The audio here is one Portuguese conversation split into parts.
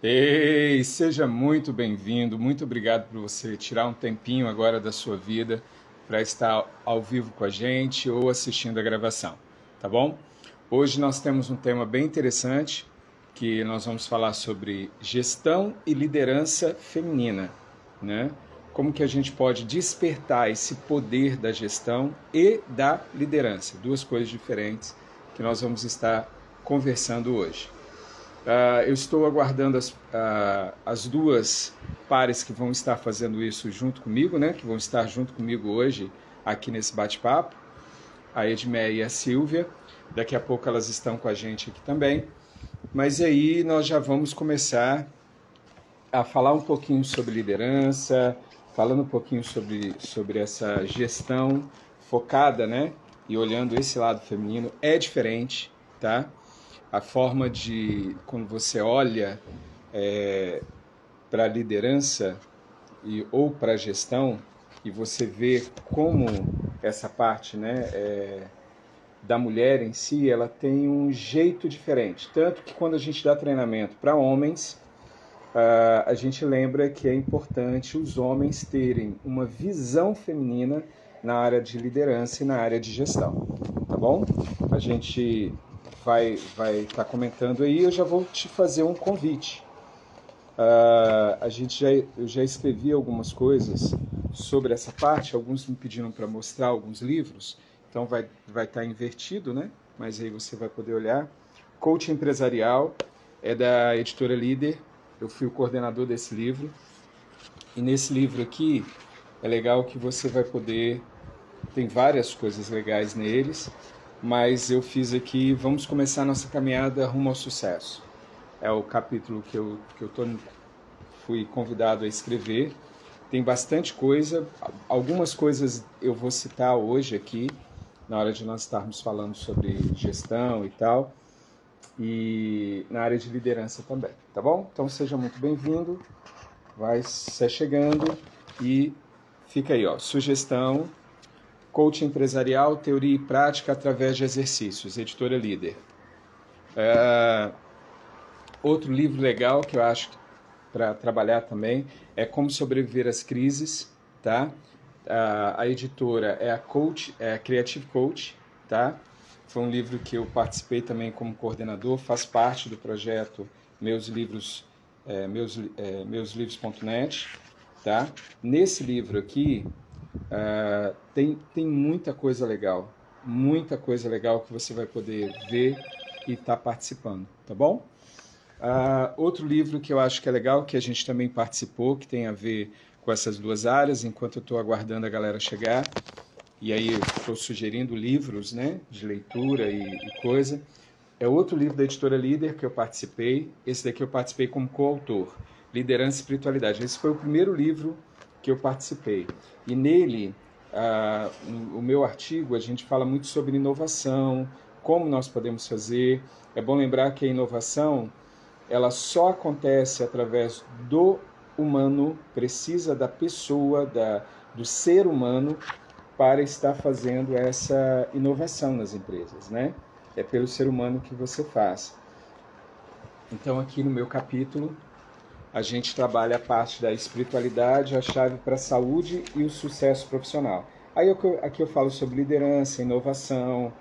Ei, seja muito bem-vindo, muito obrigado por você tirar um tempinho agora da sua vida para estar ao vivo com a gente ou assistindo a gravação, tá bom? Hoje nós temos um tema bem interessante que nós vamos falar sobre gestão e liderança feminina, né? Como que a gente pode despertar esse poder da gestão e da liderança, duas coisas diferentes que nós vamos estar conversando hoje. Eu estou aguardando as duas pares que vão estar fazendo isso junto comigo, né? Que vão estar junto comigo hoje aqui nesse bate-papo, a Edmeia e a Silvia. Daqui a pouco elas estão com a gente aqui também. Mas aí nós já vamos começar a falar um pouquinho sobre liderança, falando um pouquinho sobre essa gestão focada, né? E olhando esse lado feminino. É diferente, tá? A forma de, quando você olha para a liderança ou para a gestão, e você vê como essa parte, né, da mulher em si, ela tem um jeito diferente. Tanto que quando a gente dá treinamento para homens, a gente lembra que é importante os homens terem uma visão feminina na área de liderança e na área de gestão, tá bom? A gente vai estar comentando aí, eu já vou te fazer um convite. Eu já escrevi algumas coisas sobre essa parte, alguns me pediram para mostrar alguns livros, então vai estar invertido, né? Mas aí você vai poder olhar. Coaching Empresarial é da editora Líder, eu fui o coordenador desse livro, e nesse livro aqui é legal que você vai poder, tem várias coisas legais neles, mas eu fiz aqui, vamos começar a nossa caminhada rumo ao sucesso. É o capítulo que eu fui convidado a escrever. Tem bastante coisa, algumas coisas eu vou citar hoje aqui, na hora de nós estarmos falando sobre gestão e tal, e na área de liderança também, tá bom? Então seja muito bem-vindo, vai se chegando e fica aí, ó, sugestão, coaching empresarial, teoria e prática através de exercícios, editora Líder. Outro livro legal que eu acho para trabalhar também é Como Sobreviver às Crises, tá? A editora é a Creative Coach, tá? Foi um livro que eu participei também como coordenador, faz parte do projeto Meus Livros, meusLivros.net, tá? Nesse livro aqui tem muita coisa legal que você vai poder ver e estar participando, tá bom? Outro livro que eu acho que é legal, que a gente também participou, que tem a ver com essas duas áreas, enquanto eu estou aguardando a galera chegar, e aí eu estou sugerindo livros, né, de leitura e coisa, é outro livro da editora Líder que eu participei, esse daqui eu participei como coautor, Liderança e Espiritualidade. Esse foi o primeiro livro que eu participei, e nele, no meu artigo, a gente fala muito sobre inovação, como nós podemos fazer. É bom lembrar que a inovação ela só acontece através do humano, precisa da pessoa, do ser humano, para estar fazendo essa inovação nas empresas, né? É pelo ser humano que você faz. Então, aqui no meu capítulo, a gente trabalha a parte da espiritualidade, a chave para a saúde e o sucesso profissional. Aí aqui eu falo sobre liderança, inovação,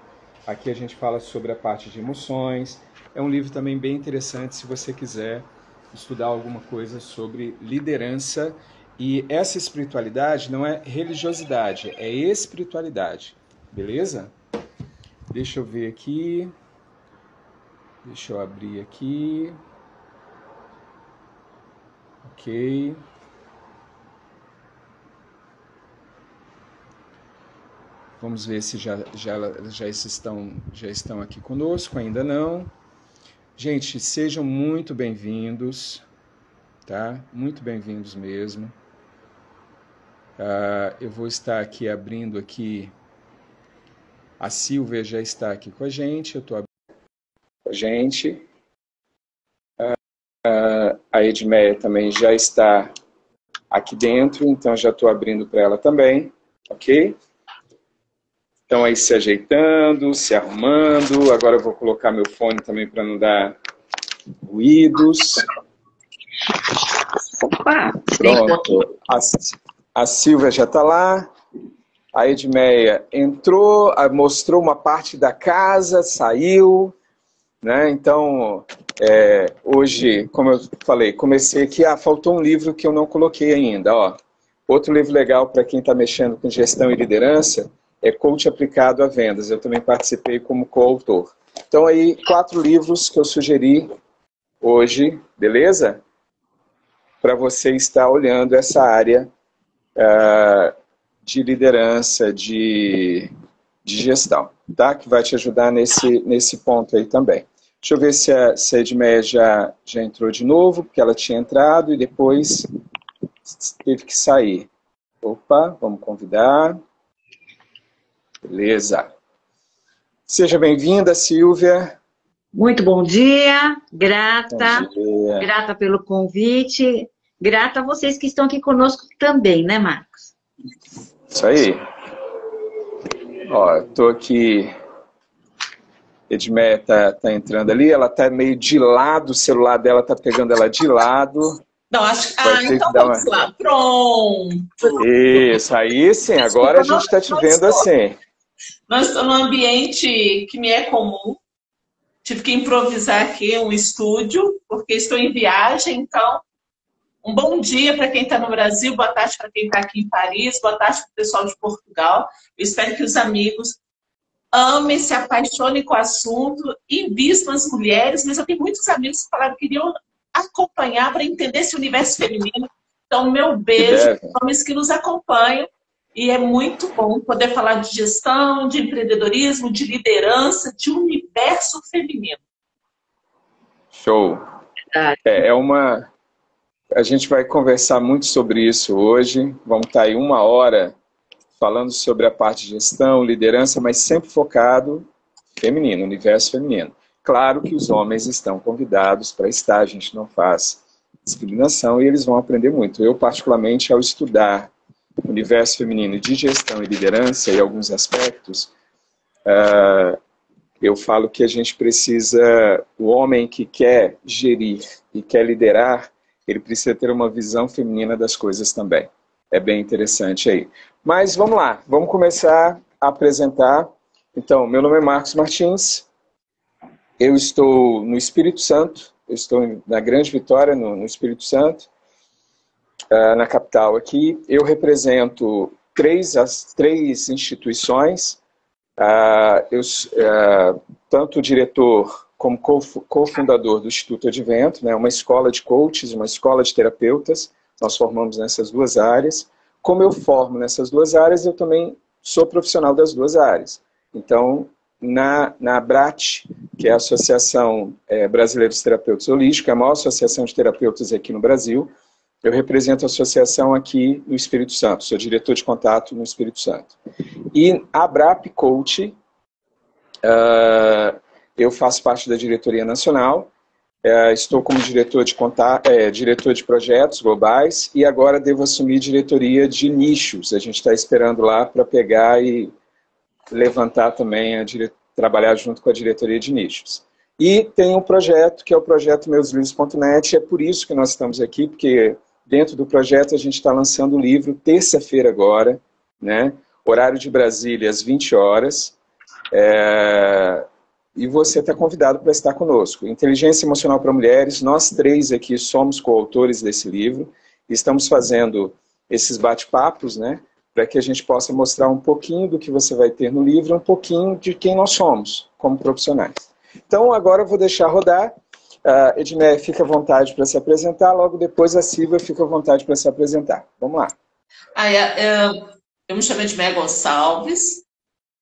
aqui a gente fala sobre a parte de emoções. É um livro também bem interessante se você quiser estudar alguma coisa sobre liderança. E essa espiritualidade não é religiosidade, é espiritualidade. Beleza? Deixa eu ver aqui. Deixa eu abrir aqui. Ok. Vamos ver se já estão aqui conosco, ainda não. Gente, sejam muito bem-vindos, tá? Muito bem-vindos mesmo. Eu vou estar aqui abrindo aqui. A Silvia já está aqui com a gente, eu estou abrindo com a gente. A Edmeia também já está aqui dentro, então já estou abrindo para ela também, ok? Então aí se ajeitando, se arrumando. Agora eu vou colocar meu fone também para não dar ruídos. Opa, Pronto. A Silvia já está lá. A Edmeia entrou, mostrou uma parte da casa, saiu, né? Então, hoje, como eu falei, comecei aqui, faltou um livro que eu não coloquei ainda, ó. Outro livro legal para quem está mexendo com gestão e liderança é Coach Aplicado a Vendas. Eu também participei como coautor. Então, aí, 4 livros que eu sugeri hoje, beleza? Para você estar olhando essa área de liderança, de gestão, tá? Que vai te ajudar nesse ponto aí também. Deixa eu ver se a Edmeia já entrou de novo, porque ela tinha entrado e depois teve que sair. Opa, vamos convidar. Beleza. Seja bem-vinda, Silvia. muito bom dia, grata, Bom dia. grata pelo convite, grata a vocês que estão aqui conosco também, né, Marcos? Isso aí. Ó, tô aqui. Edmeia tá entrando ali, ela tá meio de lado, o celular dela tá pegando ela de lado. Não, acho que... Vai ter então que dar vamos lá. Pronto. Isso, aí sim, agora a gente está te vendo assim. Nós estamos num ambiente que me é comum. Tive que improvisar aqui um estúdio, porque estou em viagem, então... Um bom dia para quem está no Brasil, boa tarde para quem está aqui em Paris, boa tarde para o pessoal de Portugal. Eu espero que os amigos amem, se apaixonem com o assunto, invistam as mulheres, mas eu tenho muitos amigos que falaram que queriam acompanhar para entender esse universo feminino. Então, meu beijo para os homens que nos acompanham. E é muito bom poder falar de gestão, de empreendedorismo, de liderança, de universo feminino. Show. A gente vai conversar muito sobre isso hoje. Vamos estar aí 1 hora falando sobre a parte de gestão, liderança, mas sempre focado feminino, universo feminino. Claro que os homens estão convidados para estar, a gente não faz discriminação e eles vão aprender muito. Eu, particularmente, ao estudar o universo feminino de gestão e liderança e alguns aspectos, eu falo que a gente precisa, o homem que quer gerir e quer liderar, ele precisa ter uma visão feminina das coisas também. É bem interessante aí. Mas vamos lá, vamos começar a apresentar. Então, meu nome é Marcos Martins, eu estou no Espírito Santo, eu estou na Grande Vitória, no Espírito Santo, na capital aqui. Eu represento as três instituições, tanto diretor como cofundador do Instituto Advento, né, uma escola de coaches, uma escola de terapeutas. Nós formamos nessas 2 áreas. Como eu formo nessas 2 áreas, eu também sou profissional das 2 áreas. Então, na ABRAT, que é a Associação Brasileira de Terapeutas Holísticos, a maior associação de terapeutas aqui no Brasil, eu represento a associação aqui no Espírito Santo, sou diretor de contato no Espírito Santo. E a ABRAP Coach, eu faço parte da diretoria nacional, estou como diretor de projetos globais e agora devo assumir diretoria de nichos. A gente está esperando lá para pegar e levantar também, trabalhar junto com a diretoria de nichos. E tem um projeto, que é o projeto meuslivros.net, é por isso que nós estamos aqui, porque dentro do projeto a gente está lançando o livro terça-feira agora, né? Horário de Brasília, às 20 horas. E você está convidado para estar conosco. Inteligência Emocional para Mulheres, nós 3 aqui somos coautores desse livro, e estamos fazendo esses bate-papos, né, para que a gente possa mostrar um pouquinho do que você vai ter no livro, um pouquinho de quem nós somos, como profissionais. Então, agora eu vou deixar rodar. Edmeia fica à vontade para se apresentar, logo depois a Silvia fica à vontade para se apresentar. Vamos lá. Eu me chamo Edmeia Gonçalves.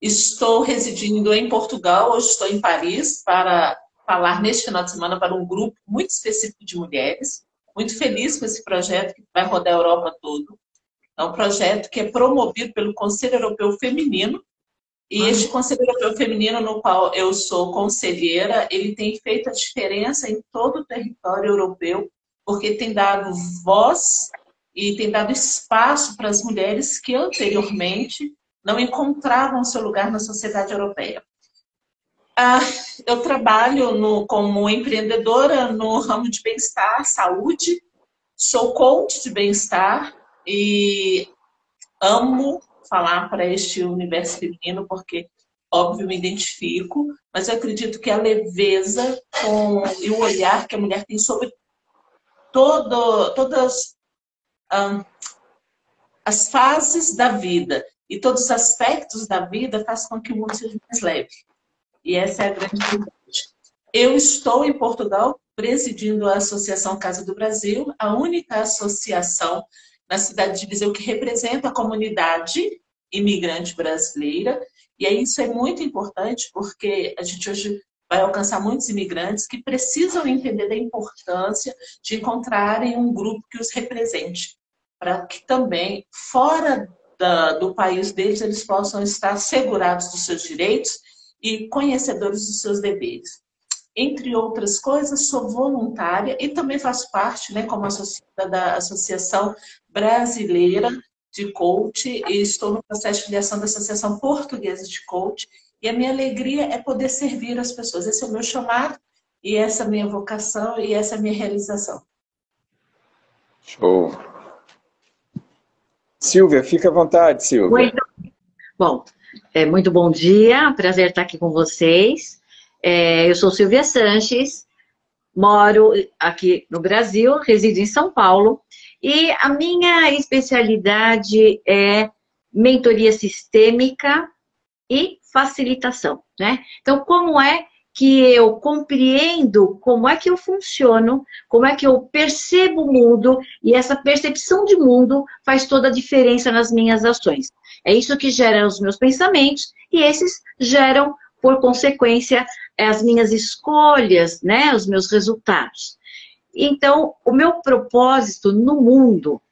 Estou residindo em Portugal, hoje estou em Paris para falar neste final de semana para um grupo muito específico de mulheres. Muito feliz com esse projeto que vai rodar a Europa toda. É um projeto que é promovido pelo Conselho Europeu Feminino. E este Conselho Europeu Feminino, no qual eu sou conselheira, ele tem feito a diferença em todo o território europeu, porque tem dado voz e tem dado espaço para as mulheres que anteriormente não encontravam seu lugar na sociedade europeia. Eu trabalho como empreendedora no ramo de bem-estar, saúde, Sou coach de bem-estar e amo falar para este universo feminino, porque, óbvio, me identifico, mas eu acredito que a leveza e o olhar que a mulher tem sobre todas as fases da vida e todos os aspectos da vida faz com que o mundo seja mais leve. E essa é a grande verdade. Eu estou em Portugal presidindo a Associação Casa do Brasil, a única associação na cidade de Viseu que representa a comunidade imigrante brasileira. E aí isso é muito importante porque a gente hoje vai alcançar muitos imigrantes que precisam entender da importância de encontrarem um grupo que os represente, para que também, fora do país deles, eles possam estar segurados dos seus direitos e conhecedores dos seus deveres. Entre outras coisas, sou voluntária e também faço parte, né, como associada da Associação Brasileira de Coach, e estou no processo de filiação da Associação Portuguesa de Coach, e a minha alegria é poder servir as pessoas. Esse é o meu chamado, e essa é a minha vocação, e essa é a minha realização. Show! Silvia, fica à vontade, Silvia. Muito bom dia, prazer estar aqui com vocês. Eu sou Silvia Sanches, moro aqui no Brasil, resido em São Paulo, e a minha especialidade é mentoria sistêmica e facilitação, né? Então, como é que eu compreendo como é que eu funciono, como é que eu percebo o mundo, e essa percepção de mundo faz toda a diferença nas minhas ações. É isso que gera os meus pensamentos, e esses geram, por consequência, as minhas escolhas, né, os meus resultados. Então, o meu propósito no mundo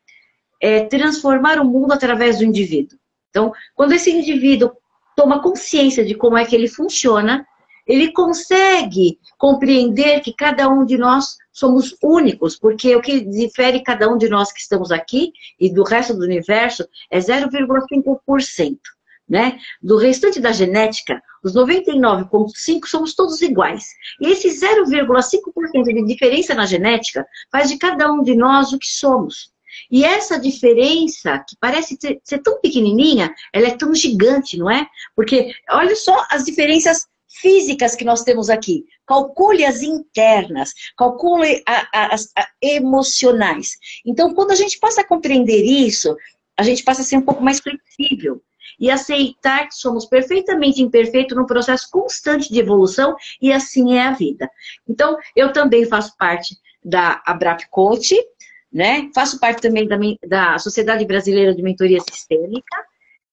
é transformar o mundo através do indivíduo. Então, quando esse indivíduo toma consciência de como é que ele funciona, ele consegue compreender que cada um de nós somos únicos, porque o que difere cada um de nós que estamos aqui e do resto do universo é 0,5%. Né? Do restante da genética, os 99,5% somos todos iguais. E esse 0,5% de diferença na genética faz de cada um de nós o que somos. E essa diferença, que parece ser tão pequenininha, ela é tão gigante, não é? Porque olha só as diferenças físicas que nós temos aqui. Calcule as internas, calcule as emocionais. Então, quando a gente passa a compreender isso, a gente passa a ser um pouco mais flexível e aceitar que somos perfeitamente imperfeitos num processo constante de evolução, e assim é a vida. Então, eu também faço parte da Abrap Coach, né? Faço parte também da Sociedade Brasileira de Mentoria Sistêmica.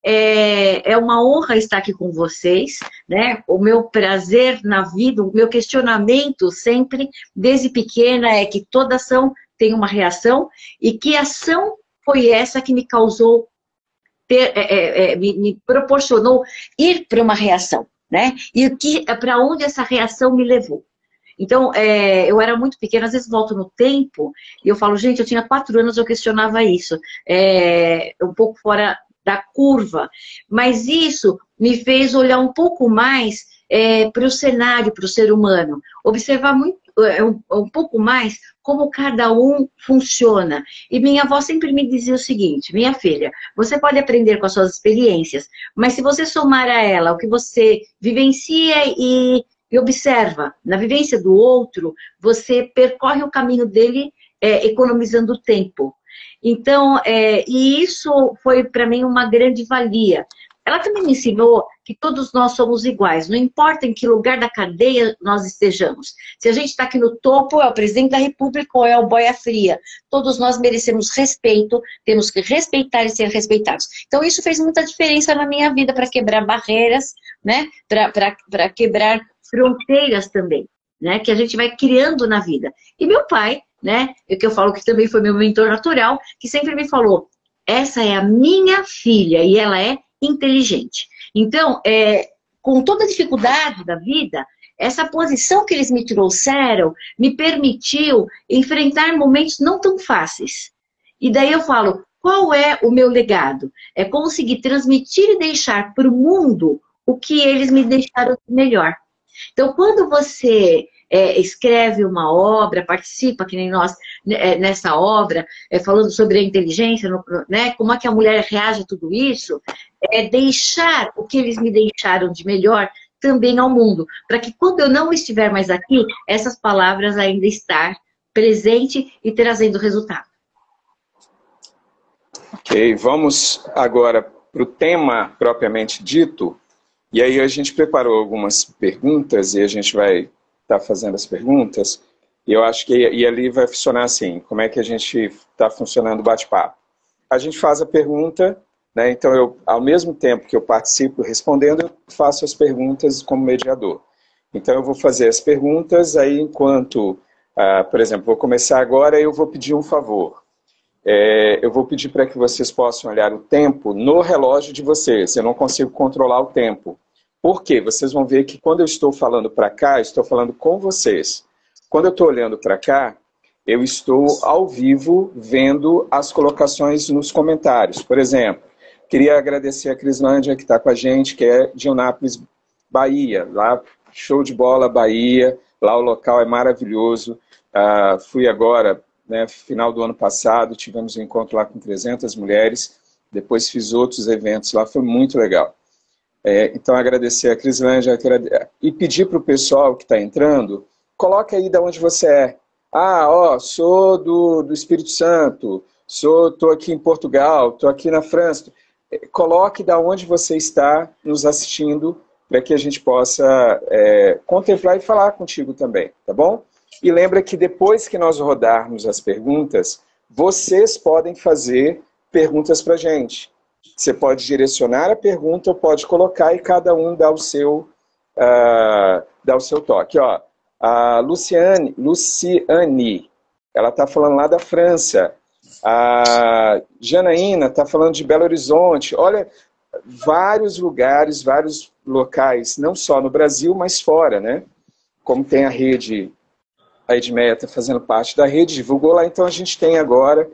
É uma honra estar aqui com vocês, né? O meu prazer na vida, o meu questionamento sempre, desde pequena, é que toda ação tem uma reação, e que ação foi essa que me causou, me proporcionou ir para uma reação, né? E para onde essa reação me levou. Então, eu era muito pequena, às vezes volto no tempo, e eu falo, gente, eu tinha 4 anos, eu questionava isso, um pouco fora da curva, mas isso me fez olhar um pouco mais para o cenário, para o ser humano, observar um pouco mais como cada um funciona. E minha avó sempre me dizia o seguinte: minha filha, você pode aprender com as suas experiências, mas se você somar a ela o que você vivencia e observa na vivência do outro, você percorre o caminho dele economizando tempo. Então, e isso foi para mim uma grande valia. Ela também me ensinou que todos nós somos iguais, não importa em que lugar da cadeia nós estejamos. Se a gente está aqui no topo, é o presidente da República ou é o boia fria. Todos nós merecemos respeito, temos que respeitar e ser respeitados. Então, isso fez muita diferença na minha vida, para quebrar barreiras, né? Para quebrar fronteiras também, né? Que a gente vai criando na vida. E meu pai, né? Que eu falo que também foi meu mentor natural, que sempre me falou: essa é a minha filha e ela é inteligente. Então, com toda a dificuldade da vida, essa posição que eles me trouxeram me permitiu enfrentar momentos não tão fáceis. E daí eu falo, qual é o meu legado? É conseguir transmitir e deixar para o mundo o que eles me deixaram de melhor. Então, quando você escreve uma obra, participa, que nem nós, nessa obra, falando sobre a inteligência, né? Como é que a mulher reage a tudo isso, deixar o que eles me deixaram de melhor também ao mundo, para que quando eu não estiver mais aqui, essas palavras ainda estar presente e trazendo resultado. Ok, vamos agora para o tema propriamente dito. E aí a gente preparou algumas perguntas e a gente vai estar fazendo as perguntas. E eu acho que ali vai funcionar assim, como é que a gente está funcionando o bate-papo. A gente faz a pergunta, né? Então eu, ao mesmo tempo que eu participo respondendo, eu faço as perguntas como mediador. Então eu vou fazer as perguntas, aí enquanto, por exemplo, vou começar agora, eu vou pedir um favor. Eu vou pedir para que vocês possam olhar o tempo no relógio de vocês. Eu não consigo controlar o tempo. Por quê? Vocês vão ver que quando eu estou falando para cá, eu estou falando com vocês. Quando eu estou olhando para cá, eu estou ao vivo vendo as colocações nos comentários. Por exemplo, queria agradecer a Crislândia que está com a gente, que é de Eunápolis, Bahia. Lá, show de bola, Bahia. Lá o local é maravilhoso. Fui agora... né, final do ano passado, tivemos um encontro lá com 300 mulheres, depois fiz outros eventos lá, foi muito legal. Então agradecer a Crislândia e pedir para o pessoal que está entrando, coloque aí de onde você é. Sou do Espírito Santo, estou aqui em Portugal, estou aqui na França. Coloque de onde você está nos assistindo, para que a gente possa contemplar e falar contigo também, tá bom? E lembra que depois que nós rodarmos as perguntas, vocês podem fazer perguntas para a gente. Você pode direcionar a pergunta ou pode colocar e cada um dá o seu toque. Ó, a Luciane, ela está falando lá da França. A Janaína está falando de Belo Horizonte. Olha, vários lugares, vários locais, não só no Brasil, mas fora, né? Como tem a rede... A Edmeia está fazendo parte da rede, divulgou lá, então a gente tem agora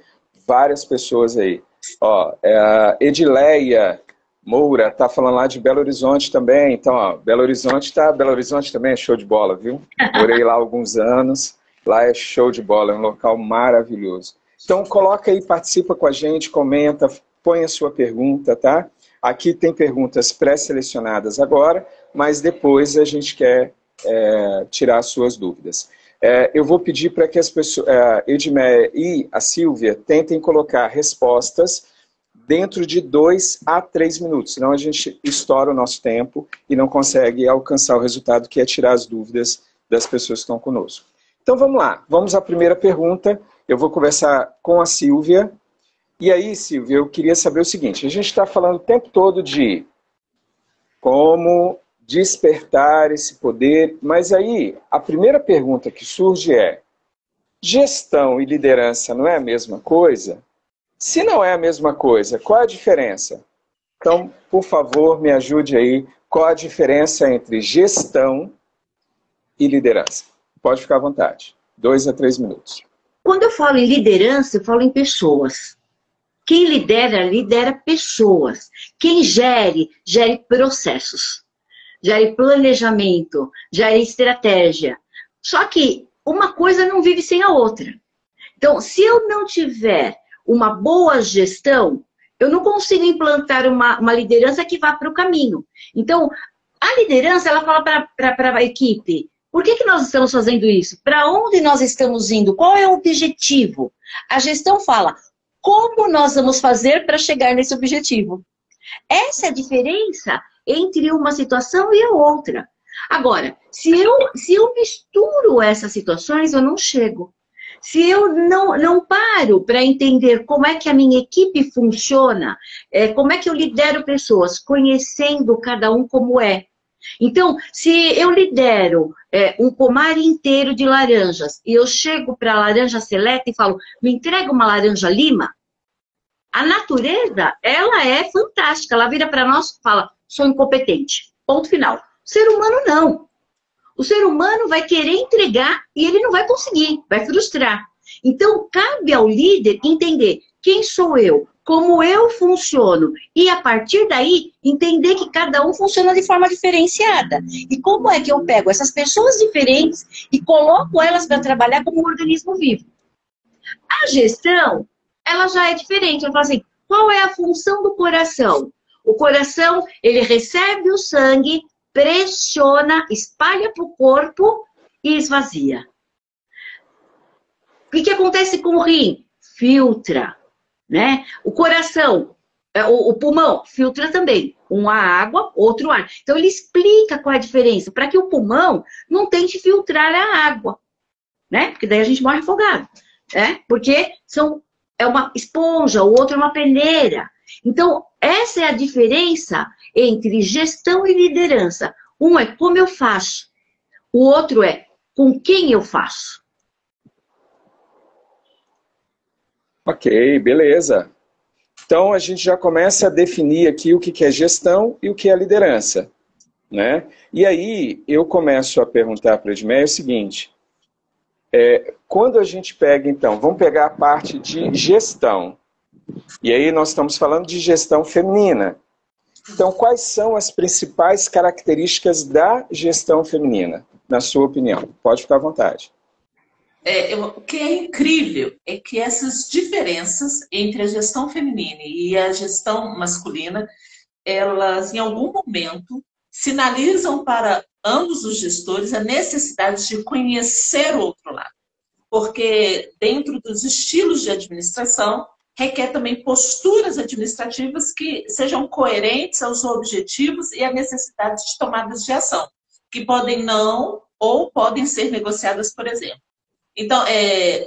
várias pessoas aí. Ó, a Edileia Moura está falando lá de Belo Horizonte também, então, ó, Belo Horizonte também é show de bola, viu? Morei lá há alguns anos, lá é show de bola, é um local maravilhoso. Então coloca aí, participa com a gente, comenta, põe a sua pergunta, tá? Aqui tem perguntas pré-selecionadas agora, mas depois a gente quer tirar as suas dúvidas. Eu vou pedir para que as pessoas, a Edmeia e a Silvia, tentem colocar respostas dentro de 2 a 3 minutos, senão a gente estoura o nosso tempo e não consegue alcançar o resultado, que é tirar as dúvidas das pessoas que estão conosco. Então vamos lá, vamos à primeira pergunta. Eu vou conversar com a Silvia. E aí, Silvia, eu queria saber o seguinte, a gente está falando o tempo todo de como despertar esse poder, mas aí a primeira pergunta que surge é: gestão e liderança não é a mesma coisa? Se não é a mesma coisa, qual é a diferença? Então, por favor, me ajude aí, qual a diferença entre gestão e liderança? Pode ficar à vontade, 2 a 3 minutos. Quando eu falo em liderança, eu falo em pessoas. Quem lidera, lidera pessoas. Quem gere processos. Gere planejamento, gere estratégia. Só que uma coisa não vive sem a outra. Então, se eu não tiver uma boa gestão, eu não consigo implantar uma liderança que vá para o caminho. Então, a liderança, ela fala para a equipe: por que nós estamos fazendo isso? Para onde nós estamos indo? Qual é o objetivo? A gestão fala: como nós vamos fazer para chegar nesse objetivo? Essa é a diferença entre uma situação e a outra. Agora, se eu misturo essas situações, eu não chego. Se eu não paro para entender como é que a minha equipe funciona, como é que eu lidero pessoas, conhecendo cada um como é. Então, se eu lidero um pomar inteiro de laranjas e eu chego para a laranja seleta e falo: me entrega uma laranja lima, a natureza, ela é fantástica. Ela vira para nós e fala: sou incompetente. Ponto final. O ser humano não. O ser humano vai querer entregar e ele não vai conseguir, vai frustrar. Então, cabe ao líder entender: quem sou eu? como eu funciono. E a partir daí, entender que cada um funciona de forma diferenciada. E como é que eu pego essas pessoas diferentes e coloco elas para trabalhar como um organismo vivo. A gestão, ela já é diferente. Eu falo assim, qual é a função do coração? O coração, ele recebe o sangue, pressiona, espalha para o corpo e esvazia. O que acontece com o rim? Filtra, né? O coração, o pulmão, filtra também. Um a água, outro ar. Então, ele explica qual é a diferença, para que o pulmão não tente filtrar a água, né? Porque daí a gente morre afogado, né? Porque é uma esponja, o outro é uma peneira. Então, essa é a diferença entre gestão e liderança. Um é como eu faço, o outro é com quem eu faço. Ok, beleza. Então, a gente já começa a definir aqui o que é gestão e o que é liderança, né? E aí, eu começo a perguntar para a Edmeia o seguinte, quando a gente pega, então, vamos pegar a parte de gestão, e aí nós estamos falando de gestão feminina. Então, quais são as principais características da gestão feminina, na sua opinião? Pode ficar à vontade. O que é incrível é que essas diferenças entre a gestão feminina e a gestão masculina, elas, em algum momento, sinalizam para ambos os gestores a necessidade de conhecer o outro lado. Porque dentro dos estilos de administração, requer também posturas administrativas que sejam coerentes aos objetivos e à necessidade de tomadas de ação, que podem não ou podem ser negociadas, por exemplo. Então,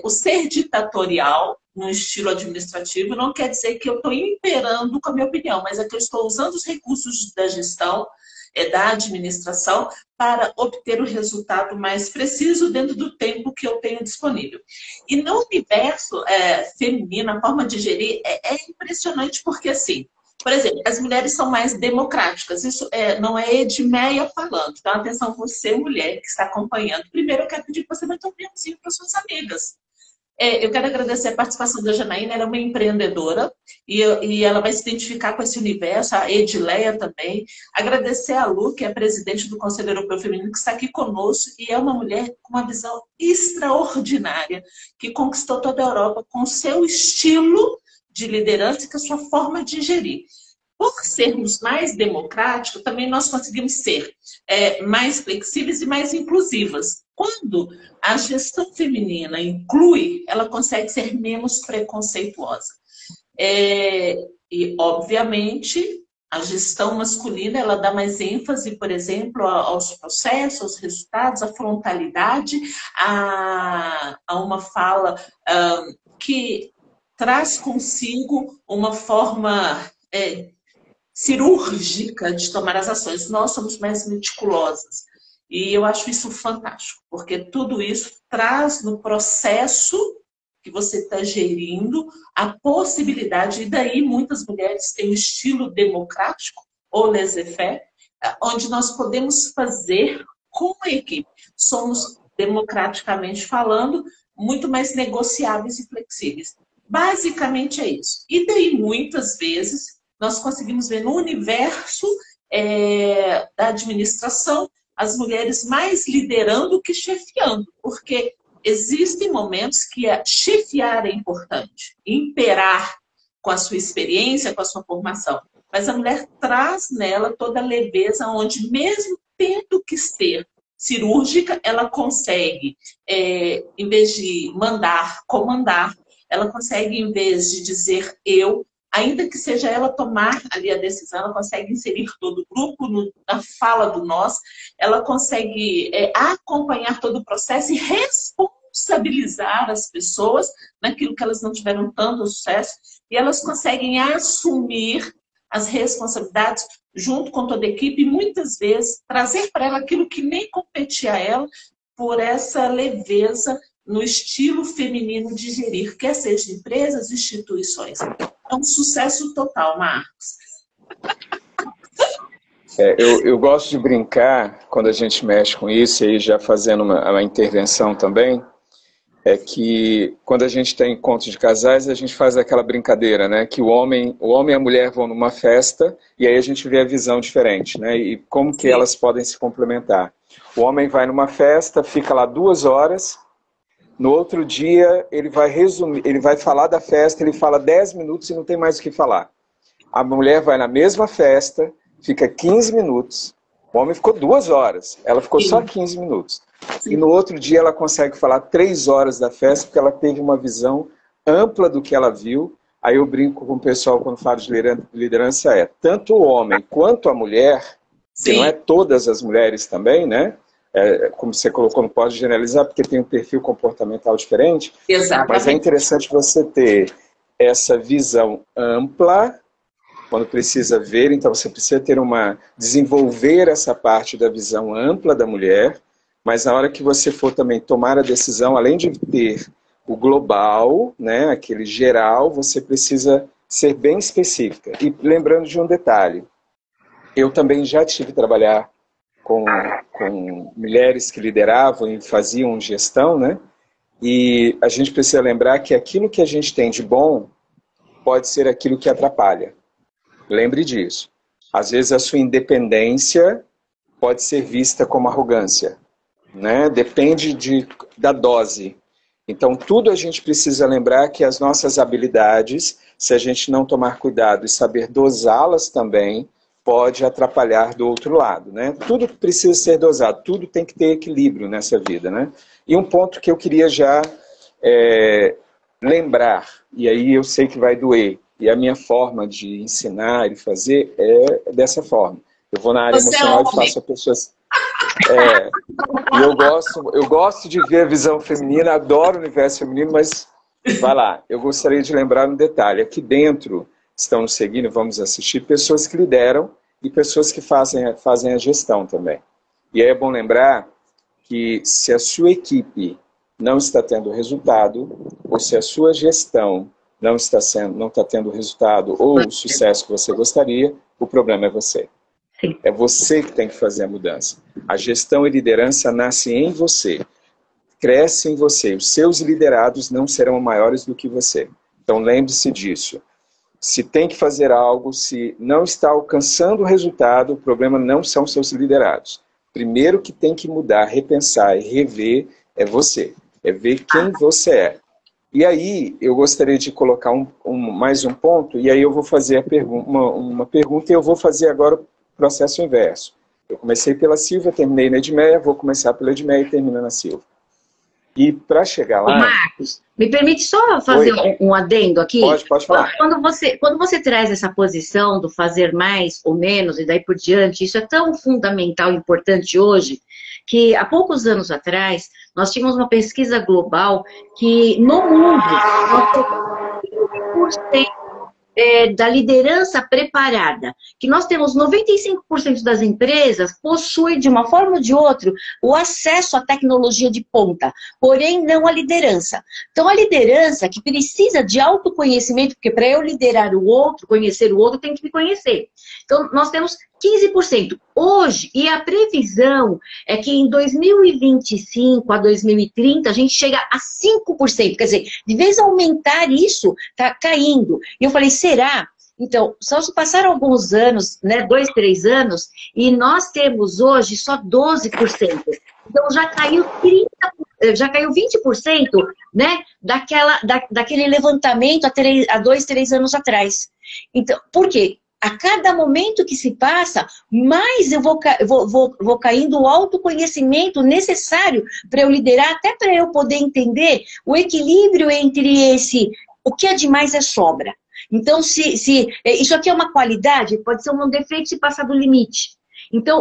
o ser ditatorial no estilo administrativo não quer dizer que eu estou imperando com a minha opinião, mas é que eu estou usando os recursos da gestão, da administração, para obter o resultado mais preciso dentro do tempo que eu tenho disponível. E no universo feminino, a forma de gerir é impressionante porque, assim, por exemplo, as mulheres são mais democráticas. Isso não é Edmeia falando. Então, atenção, você, mulher, que está acompanhando. Primeiro, eu quero pedir que você mande um aviãozinho para suas amigas. Eu quero agradecer a participação da Janaína, ela é uma empreendedora e ela vai se identificar com esse universo, a Edileia também. Agradecer a Lu, que é presidente do Conselho Europeu Feminino, que está aqui conosco e é uma mulher com uma visão extraordinária, que conquistou toda a Europa com o seu estilo de liderança e com a sua forma de gerir. Por sermos mais democráticos, também nós conseguimos ser mais flexíveis e mais inclusivas. Quando a gestão feminina inclui, ela consegue ser menos preconceituosa. E, obviamente, a gestão masculina, ela dá mais ênfase, por exemplo, aos processos, aos resultados, à frontalidade, a uma fala que traz consigo uma forma cirúrgica de tomar as ações. Nós somos mais meticulosas. E eu acho isso fantástico, porque tudo isso traz no processo que você está gerindo a possibilidade, e daí muitas mulheres têm um estilo democrático, ou laissez-faire, onde nós podemos fazer com a equipe. Somos, democraticamente falando, muito mais negociáveis e flexíveis. Basicamente é isso. E daí, muitas vezes, nós conseguimos ver no universo da administração as mulheres mais liderando que chefiando, porque existem momentos que chefiar é importante, imperar com a sua experiência, com a sua formação, mas a mulher traz nela toda a leveza, onde mesmo tendo que ser cirúrgica, ela consegue, em vez de mandar, comandar, ela consegue, em vez de dizer eu, ainda que seja ela tomar ali a decisão, ela consegue inserir todo o grupo na fala do nós, ela consegue acompanhar todo o processo e responsabilizar as pessoas naquilo que elas não tiveram tanto sucesso, e elas conseguem assumir as responsabilidades junto com toda a equipe e muitas vezes trazer para ela aquilo que nem competia a ela por essa leveza no estilo feminino de gerir, quer seja empresas, instituições. É um sucesso total, Marcos. Eu gosto de brincar, quando a gente mexe com isso, e aí já fazendo uma intervenção também, é que quando a gente tem encontro de casais, a gente faz aquela brincadeira, né? Que o homem e a mulher vão numa festa e aí a gente vê a visão diferente, né? E como que Sim. elas podem se complementar. O homem vai numa festa, fica lá 2 horas, no outro dia ele vai resumir, ele vai falar da festa, ele fala 10 minutos e não tem mais o que falar. A mulher vai na mesma festa, fica 15 minutos, o homem ficou 2 horas, ela ficou Sim. só 15 minutos. E no outro dia ela consegue falar 3 horas da festa, porque ela teve uma visão ampla do que ela viu. Aí eu brinco com o pessoal quando falo de liderança, tanto o homem quanto a mulher, Sim. que não é todas as mulheres também, né? Como você colocou, não pode generalizar, porque tem um perfil comportamental diferente. Exatamente. Mas é interessante você ter essa visão ampla, quando precisa ver, então você precisa desenvolver essa parte da visão ampla da mulher, mas na hora que você for também tomar a decisão, além de ter o global, né, aquele geral, você precisa ser bem específica. E lembrando de um detalhe, eu também já tive que trabalhar com mulheres que lideravam e faziam gestão, né, e a gente precisa lembrar que aquilo que a gente tem de bom pode ser aquilo que atrapalha. Lembre disso. Às vezes a sua independência pode ser vista como arrogância, né? Depende da dose. Então tudo a gente precisa lembrar que as nossas habilidades, se a gente não tomar cuidado e saber dosá-las também, pode atrapalhar do outro lado, né? Tudo precisa ser dosado, tudo tem que ter equilíbrio nessa vida, né? E um ponto que eu queria já lembrar, e aí eu sei que vai doer, e a minha forma de ensinar e fazer é dessa forma. Eu vou na área emocional e faço a pessoas... e eu gosto de ver a visão feminina, adoro o universo feminino, mas vai lá. Eu gostaria de lembrar um detalhe. Aqui dentro estão nos seguindo, vamos assistir, pessoas que lideram e pessoas que fazem a gestão também. E aí é bom lembrar que se a sua equipe não está tendo resultado, ou se a sua gestão não está tendo o resultado ou o sucesso que você gostaria, o problema é você. Sim. É você que tem que fazer a mudança. A gestão e liderança nasce em você, cresce em você. Os seus liderados não serão maiores do que você. Então lembre-se disso. Se tem que fazer algo, se não está alcançando o resultado, o problema não são seus liderados. Primeiro que tem que mudar, repensar e rever é você. É ver quem você é. E aí, eu gostaria de colocar mais um ponto, e aí eu vou fazer uma pergunta, e eu vou fazer agora o processo inverso. Eu comecei pela Silvia, terminei na Edmeia, vou começar pela Edmeia e terminar na Silvia. E para chegar lá... Marcos, me permite só fazer um adendo aqui? Pode falar. Quando você traz essa posição do fazer mais ou menos, e daí por diante, isso é tão fundamental e importante hoje, que há poucos anos atrás, nós tínhamos uma pesquisa global que, no mundo, nós temos 20% da liderança preparada, que nós temos 95% das empresas possuem, de uma forma ou de outra, o acesso à tecnologia de ponta, porém não a liderança. Então, a liderança que precisa de autoconhecimento, porque para eu liderar o outro, conhecer o outro, tem que me conhecer. Então, nós temos 15% hoje, e a previsão é que em 2025 a 2030 a gente chega a 5%, quer dizer, de vez aumentar isso, está caindo. E eu falei, será? Então, só se passaram alguns anos, né, 2, 3 anos, e nós temos hoje só 12%. Então já caiu 30%, já caiu 20%, né, daquele levantamento há 2, 3 anos atrás. Então, por quê? A cada momento que se passa, mais eu vou caindo o autoconhecimento necessário para eu liderar, até para eu poder entender o equilíbrio entre o que é demais é sobra. Então, se isso aqui é uma qualidade, pode ser um defeito se passar do limite. Então,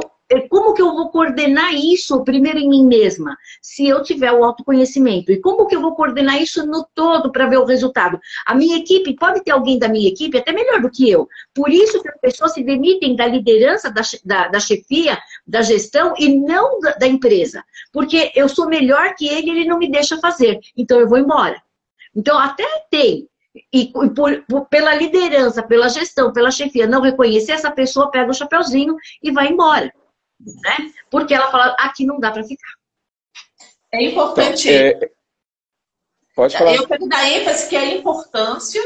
como que eu vou coordenar isso primeiro em mim mesma, se eu tiver o autoconhecimento? E como que eu vou coordenar isso no todo para ver o resultado? A minha equipe, pode ter alguém da minha equipe até melhor do que eu. Por isso que as pessoas se demitem da liderança, da chefia, da gestão e não da empresa. Porque eu sou melhor que ele não me deixa fazer. Então eu vou embora. Então até tem. E pela liderança, pela gestão, pela chefia, não reconhecer, essa pessoa pega o chapeuzinho e vai embora. Né? Porque ela fala, aqui não dá para ficar. É importante. Pode falar. Eu quero dar ênfase que a importância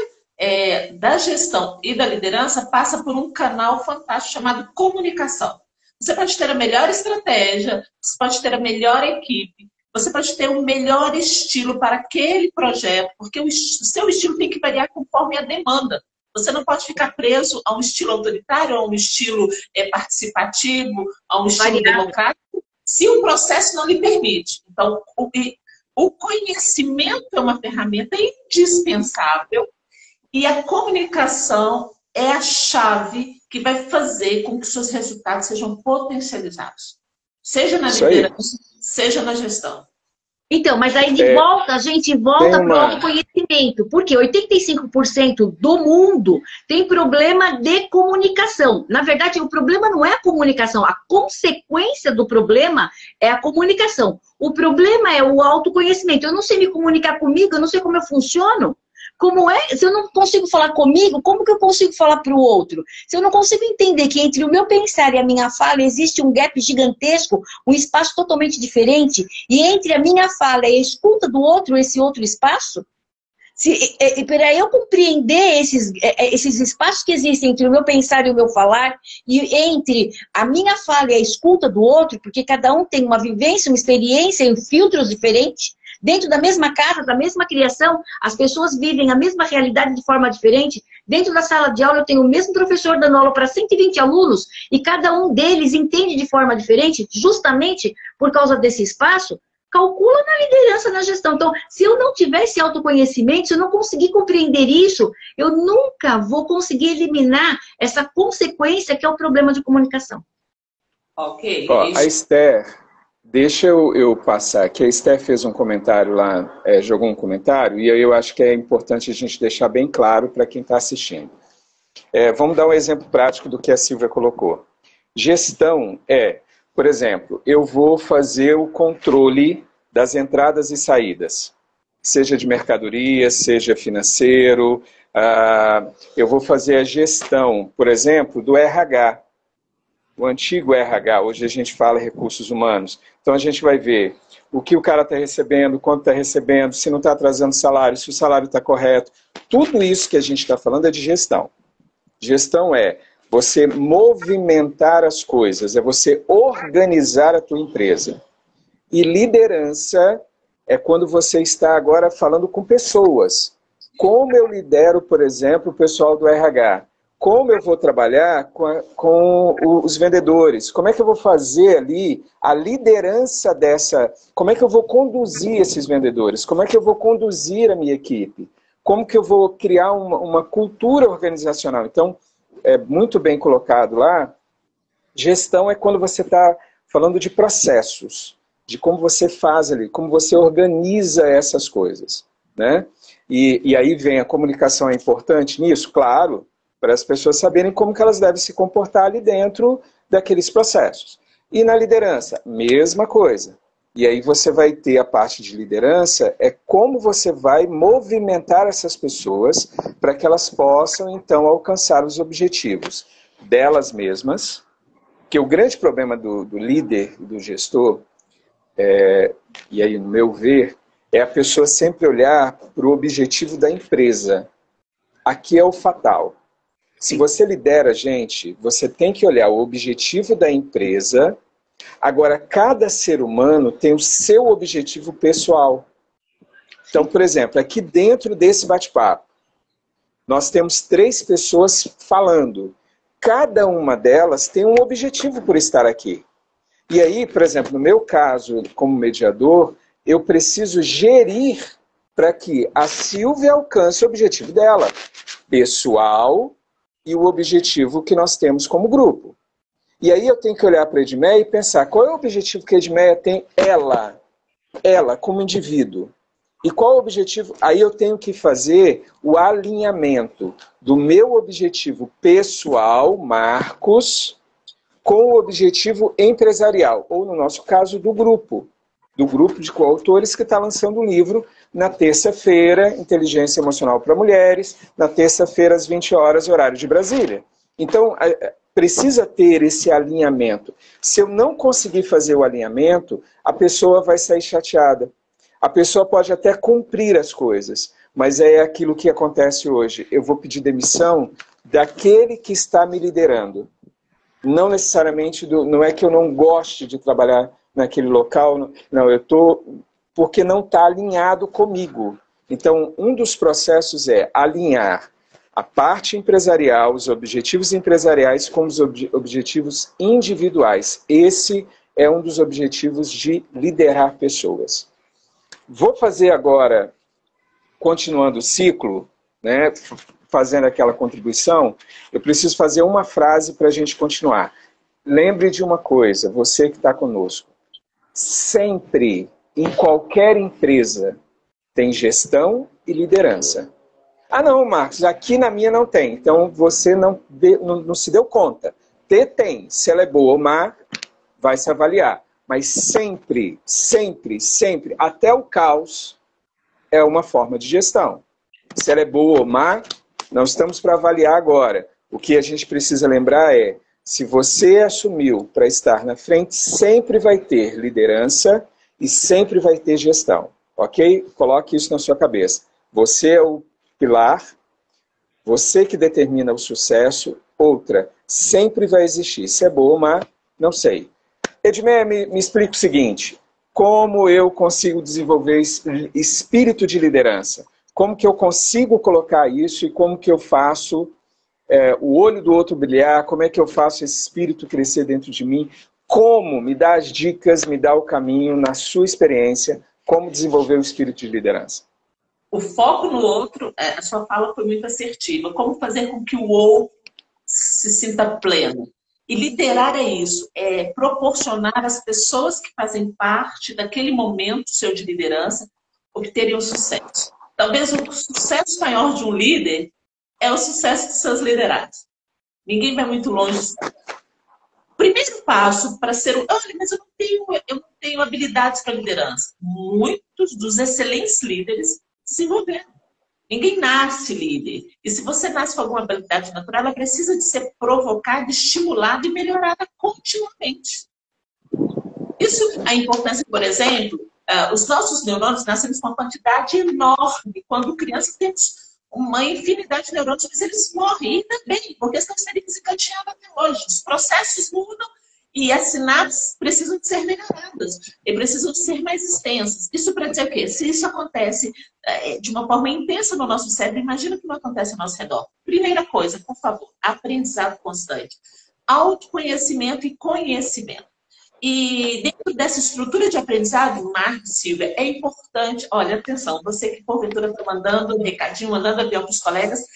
da gestão e da liderança passa por um canal fantástico chamado comunicação. Você pode ter a melhor estratégia, você pode ter a melhor equipe, você pode ter o melhor estilo para aquele projeto, porque o seu estilo tem que variar conforme a demanda. Você não pode ficar preso a um estilo autoritário, a um estilo participativo, a um estilo democrático, se o processo não lhe permite. Então, o conhecimento é uma ferramenta indispensável e a comunicação é a chave que vai fazer com que seus resultados sejam potencializados. Seja na liderança, seja na gestão. Então, mas aí a gente volta para o autoconhecimento, porque 85% do mundo tem problema de comunicação. Na verdade, o problema não é a comunicação, a consequência do problema é a comunicação. O problema é o autoconhecimento. Eu não sei me comunicar comigo, eu não sei como eu funciono. Como é? Se eu não consigo falar comigo, como que eu consigo falar para o outro? Se eu não consigo entender que entre o meu pensar e a minha fala existe um gap gigantesco, um espaço totalmente diferente, e entre a minha fala e a escuta do outro, esse outro espaço, para eu compreender esses espaços que existem entre o meu pensar e o meu falar, e entre a minha fala e a escuta do outro, porque cada um tem uma vivência, uma experiência e filtros diferentes, dentro da mesma casa, da mesma criação, as pessoas vivem a mesma realidade de forma diferente. Dentro da sala de aula eu tenho o mesmo professor dando aula para 120 alunos e cada um deles entende de forma diferente, justamente por causa desse espaço. Calcula na liderança, na gestão. Então, se eu não tiver esse autoconhecimento, se eu não conseguir compreender isso, eu nunca vou conseguir eliminar essa consequência que é o problema de comunicação. Ok. A Esther... Deixa eu passar aqui. A Esther fez um comentário lá, jogou um comentário, e eu acho que é importante a gente deixar bem claro para quem está assistindo. Vamos dar um exemplo prático do que a Silvia colocou. Gestão por exemplo, eu vou fazer o controle das entradas e saídas, seja de mercadoria, seja financeiro, eu vou fazer a gestão, por exemplo, do RH. O antigo RH, hoje a gente fala recursos humanos. Então a gente vai ver o que o cara está recebendo, quanto está recebendo, se não está atrasando salário, se o salário está correto. Tudo isso que a gente está falando é de gestão. Gestão é você movimentar as coisas, é você organizar a tua empresa. E liderança é quando você está agora falando com pessoas. Como eu lidero, por exemplo, o pessoal do RH? Como eu vou trabalhar com os vendedores? Como é que eu vou fazer ali a liderança dessa... Como é que eu vou conduzir esses vendedores? Como é que eu vou conduzir a minha equipe? Como que eu vou criar uma cultura organizacional? Então, é muito bem colocado lá. Gestão é quando você está falando de processos, de como você faz ali, como você organiza essas coisas, né? E aí vem a comunicação é importante nisso? Claro, para as pessoas saberem como que elas devem se comportar ali dentro daqueles processos. E na liderança, mesma coisa. E aí você vai ter a parte de liderança, é como você vai movimentar essas pessoas para que elas possam, então, alcançar os objetivos delas mesmas. Que o grande problema do líder, do gestor, e aí, no meu ver, é a pessoa sempre olhar para o objetivo da empresa. Aqui é o fatal. Se você lidera gente, você tem que olhar o objetivo da empresa. Agora, cada ser humano tem o seu objetivo pessoal. Então, por exemplo, aqui dentro desse bate-papo, nós temos 3 pessoas falando. Cada uma delas tem um objetivo por estar aqui. E aí, por exemplo, no meu caso, como mediador, eu preciso gerir para que a Silvia alcance o objetivo dela, pessoal, e o objetivo que nós temos como grupo. E aí eu tenho que olhar para a Edmeia e pensar qual é o objetivo que a Edmeia tem, ela como indivíduo. E qual é o objetivo? Aí eu tenho que fazer o alinhamento do meu objetivo pessoal, Marcos, com o objetivo empresarial, ou no nosso caso, do grupo de coautores que está lançando um livro na terça-feira, Inteligência Emocional para Mulheres, na terça-feira às 20 horas, horário de Brasília. Então, precisa ter esse alinhamento. Se eu não conseguir fazer o alinhamento, a pessoa vai sair chateada. A pessoa pode até cumprir as coisas, mas é aquilo que acontece hoje. Eu vou pedir demissão daquele que está me liderando. Não necessariamente, não é que eu não goste de trabalhar naquele local, não, eu estou porque não está alinhado comigo. Então, um dos processos é alinhar a parte empresarial, os objetivos empresariais com os objetivos individuais. Esse é um dos objetivos de liderar pessoas. Vou fazer agora, continuando o ciclo, né, fazendo aquela contribuição, eu preciso fazer uma frase para a gente continuar. Lembre de uma coisa, você que está conosco. Sempre, em qualquer empresa, tem gestão e liderança. Ah não, Marcos, aqui na minha não tem. Então você não se deu conta. Tem. Se ela é boa ou má, vai se avaliar. Mas sempre, sempre, sempre, até o caos é uma forma de gestão. Se ela é boa ou má, não estamos para avaliar agora. O que a gente precisa lembrar é, se você assumiu para estar na frente, sempre vai ter liderança e sempre vai ter gestão. Ok? Coloque isso na sua cabeça. Você é o pilar, você que determina o sucesso, outra, sempre vai existir. Se é boa ou má, não sei. Edmé, me explica o seguinte, como eu consigo desenvolver espírito de liderança? Como que eu consigo colocar isso e como que eu faço o olho do outro brilhar, como é que eu faço esse espírito crescer dentro de mim? Como? Me dá as dicas, me dá o caminho, na sua experiência, como desenvolver o espírito de liderança? O foco no outro, a sua fala foi muito assertiva. Como fazer com que o outro se sinta pleno? E liderar é isso, é proporcionar às pessoas que fazem parte daquele momento seu de liderança obterem o sucesso. Talvez o sucesso maior de um líder é o sucesso dos seus liderados. Ninguém vai muito longe disso. Primeiro passo para ser olha, mas eu não tenho habilidades para liderança. Muitos dos excelentes líderes desenvolveram. Ninguém nasce líder. E se você nasce com alguma habilidade natural, ela precisa de ser provocada, estimulada e melhorada continuamente. Isso, a importância, por exemplo, os nossos neurônios nascemos com uma quantidade enorme. Quando criança temos uma infinidade de neurônios, mas eles morrem, e também, porque estão sendo desencadeados até hoje. Os processos mudam e as sinapses precisam de ser melhoradas, e precisam de ser mais extensas. Isso para dizer o quê? Se isso acontece de uma forma intensa no nosso cérebro, imagina que não acontece ao nosso redor. Primeira coisa, por favor, aprendizado constante. Autoconhecimento e conhecimento. E dentro dessa estrutura de aprendizado, Marcos, Silvia, é importante, olha, atenção, você que porventura está mandando um recadinho, mandando avião para os colegas,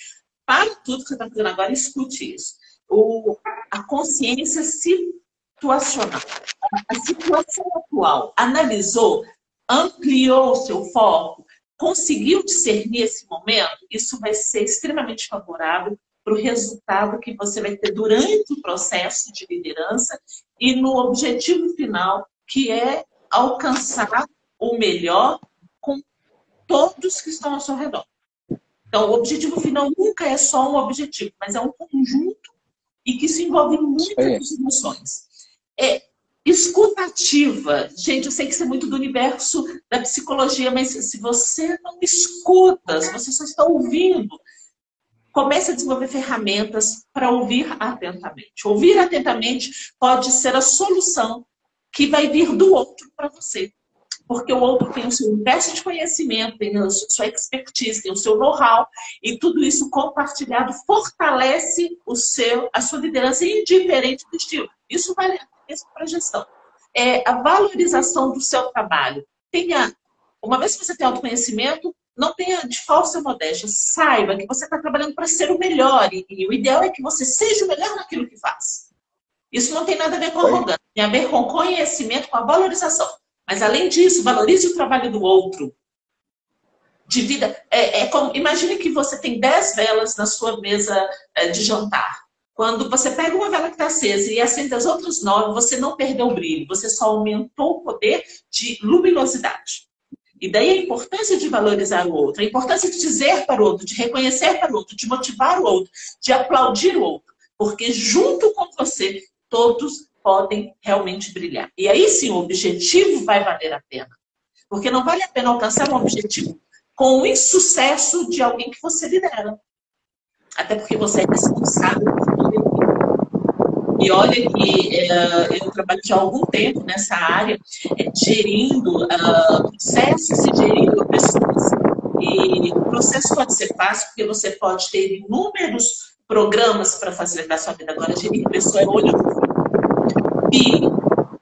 para tudo que você está fazendo agora, escute isso. A consciência situacional, a situação atual, analisou, ampliou o seu foco, conseguiu discernir esse momento, isso vai ser extremamente favorável para o resultado que você vai ter durante o processo de liderança e no objetivo final, que é alcançar o melhor com todos que estão ao seu redor. Então, o objetivo final nunca é só um objetivo, mas é um conjunto e que se envolve muitas emoções. Escuta ativa. Gente, eu sei que isso é muito do universo da psicologia, mas se você não escuta, se você só está ouvindo, comece a desenvolver ferramentas para ouvir atentamente. Ouvir atentamente pode ser a solução que vai vir do outro para você. Porque o outro tem o seu universo de conhecimento, tem a sua expertise, tem o seu know-how, e tudo isso compartilhado fortalece a sua liderança indiferente do estilo. Isso vale para a gestão. A valorização do seu trabalho. Uma vez que você tem autoconhecimento, não tenha de falsa modéstia. Saiba que você está trabalhando para ser o melhor. E o ideal é que você seja o melhor naquilo que faz. Isso não tem nada a ver com arrogância. Tem a ver com conhecimento, com a valorização. Mas, além disso, valorize o trabalho do outro. Imagine que você tem 10 velas na sua mesa de jantar. Quando você pega uma vela que está acesa e acende as outras 9, você não perdeu o brilho. Você só aumentou o poder de luminosidade. E daí a importância de valorizar o outro, a importância de dizer para o outro, de reconhecer para o outro, de motivar o outro, de aplaudir o outro. Porque junto com você, todos podem realmente brilhar. E aí sim, o objetivo vai valer a pena. Porque não vale a pena alcançar um objetivo com o insucesso de alguém que você lidera. Até porque você é responsável por ele. E olha que eu trabalho já há algum tempo nessa área, gerindo processos e gerindo pessoas. E o processo pode ser fácil, porque você pode ter inúmeros programas para facilitar a sua vida. Agora, gerir pessoa é olho no feeling,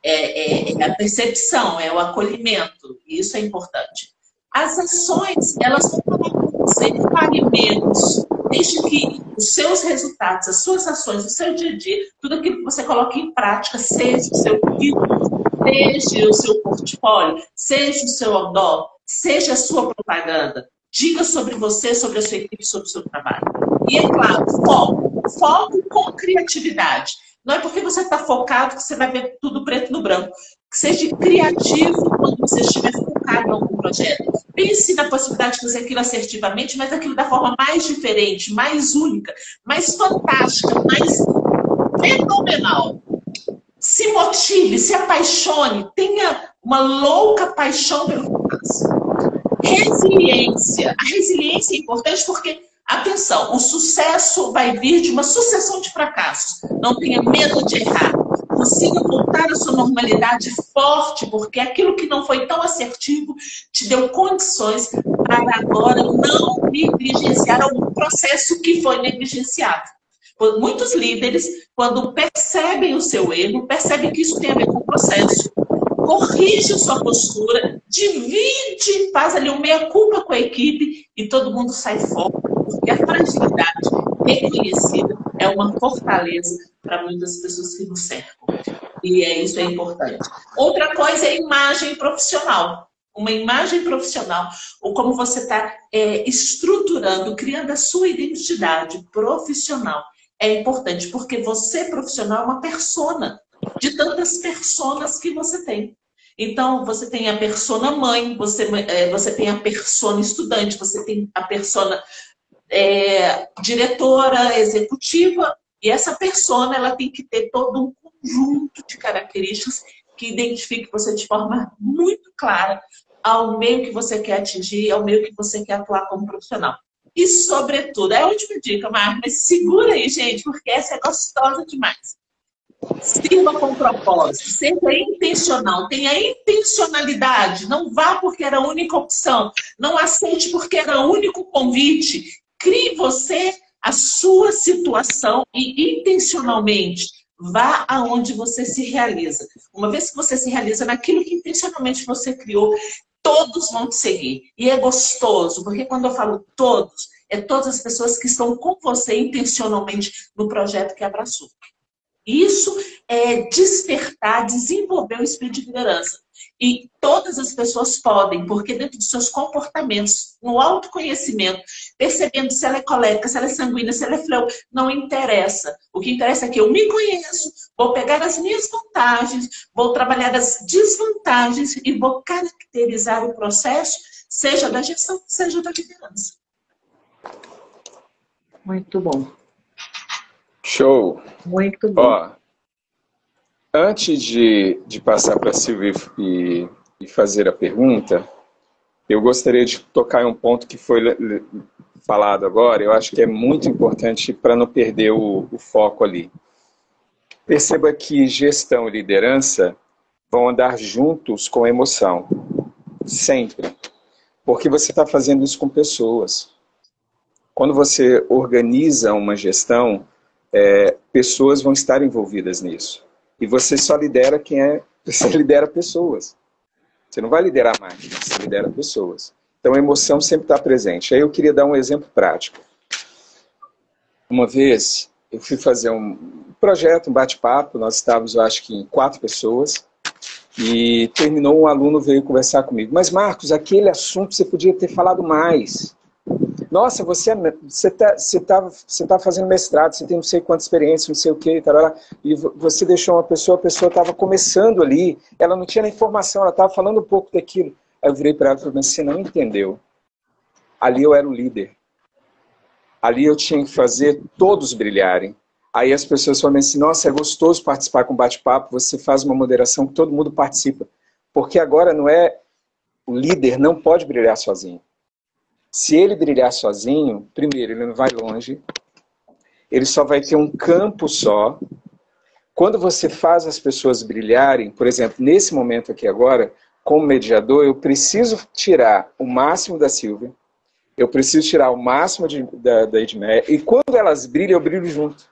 é a percepção, é o acolhimento. E isso é importante. As ações, elas vão falar com você, pague menos, desde que os seus resultados, as suas ações, o seu dia a dia, tudo aquilo que você coloca em prática, seja o seu currículo, seja o seu portfólio, seja o seu outdoor, seja a sua propaganda. Diga sobre você, sobre a sua equipe, sobre o seu trabalho. E é claro, foco. Foco com criatividade. Não é porque você está focado que você vai ver tudo preto no branco. Seja criativo quando você estiver focado em algum projeto. Pense na possibilidade de fazer aquilo assertivamente, mas aquilo da forma mais diferente, mais única, mais fantástica, mais fenomenal. Se motive, se apaixone, tenha uma louca paixão pelo que faz. Resiliência. A resiliência é importante porque, atenção, o sucesso vai vir de uma sucessão de fracassos. Não tenha medo de errar. Consiga voltar à sua normalidade forte, porque aquilo que não foi tão assertivo te deu condições para agora não negligenciar algum processo que foi negligenciado. Muitos líderes, quando percebem o seu erro, percebem que isso tem a ver com o processo, corrige a sua postura, divide, faz ali uma meia-culpa com a equipe e todo mundo sai fora, porque a fragilidade reconhecida é uma fortaleza para muitas pessoas que nos cercam. E isso é importante. Outra coisa é a imagem profissional. Uma imagem profissional, ou como você está estruturando, criando a sua identidade profissional. É importante, porque você profissional é uma persona, de tantas personas que você tem. Então, você tem a persona mãe, você tem a persona estudante, você tem a persona diretora, executiva, e essa persona ela tem que ter todo um conjunto de características que identifique você de forma muito clara ao meio que você quer atingir, ao meio que você quer atuar como profissional. E, sobretudo, é a última dica, mas segura aí, gente, porque essa é gostosa demais. Sirva com propósito, seja intencional, tenha intencionalidade, não vá porque era a única opção, não aceite porque era o único convite. Crie você a sua situação e intencionalmente vá aonde você se realiza. Uma vez que você se realiza naquilo que intencionalmente você criou, todos vão te seguir. E é gostoso, porque quando eu falo todos, é todas as pessoas que estão com você intencionalmente no projeto que abraçou. Isso é despertar, desenvolver o espírito de liderança. E todas as pessoas podem, porque dentro dos seus comportamentos, no autoconhecimento, percebendo se ela é colérica, se ela é sanguínea, se ela é fleu, não interessa. O que interessa é que eu me conheço, vou pegar as minhas vantagens, vou trabalhar as desvantagens e vou caracterizar o processo, seja da gestão, seja da liderança. Muito bom. Show! Muito bom. Ó, antes de passar para a Silvia e fazer a pergunta, eu gostaria de tocar em um ponto que foi falado agora, eu acho que é muito importante para não perder o foco ali. Perceba que gestão e liderança vão andar juntos com emoção, sempre, porque você está fazendo isso com pessoas. Quando você organiza uma gestão, pessoas vão estar envolvidas nisso. E você só lidera você lidera pessoas. Você não vai liderar máquinas, você lidera pessoas. Então a emoção sempre está presente. Aí eu queria dar um exemplo prático. Uma vez eu fui fazer um projeto, um bate-papo, nós estávamos, eu acho que em 4 pessoas, e terminou, um aluno veio conversar comigo. Mas Marcos, aquele assunto você podia ter falado mais. Nossa, você tá fazendo mestrado, você tem não sei quanta experiência, não sei o que, e você deixou a pessoa estava começando ali, ela não tinha nem informação, ela estava falando um pouco daquilo. Aí eu virei para ela e falei, mas você não entendeu. Ali eu era o líder. Ali eu tinha que fazer todos brilharem. Aí as pessoas falam assim, nossa, é gostoso participar com bate-papo, você faz uma moderação que todo mundo participa. Porque agora não é o líder não pode brilhar sozinho. Se ele brilhar sozinho, primeiro, ele não vai longe, ele só vai ter um campo só. Quando você faz as pessoas brilharem, por exemplo, nesse momento aqui agora, como mediador, eu preciso tirar o máximo da Silvia, eu preciso tirar o máximo da Edmeia, e quando elas brilham, eu brilho junto.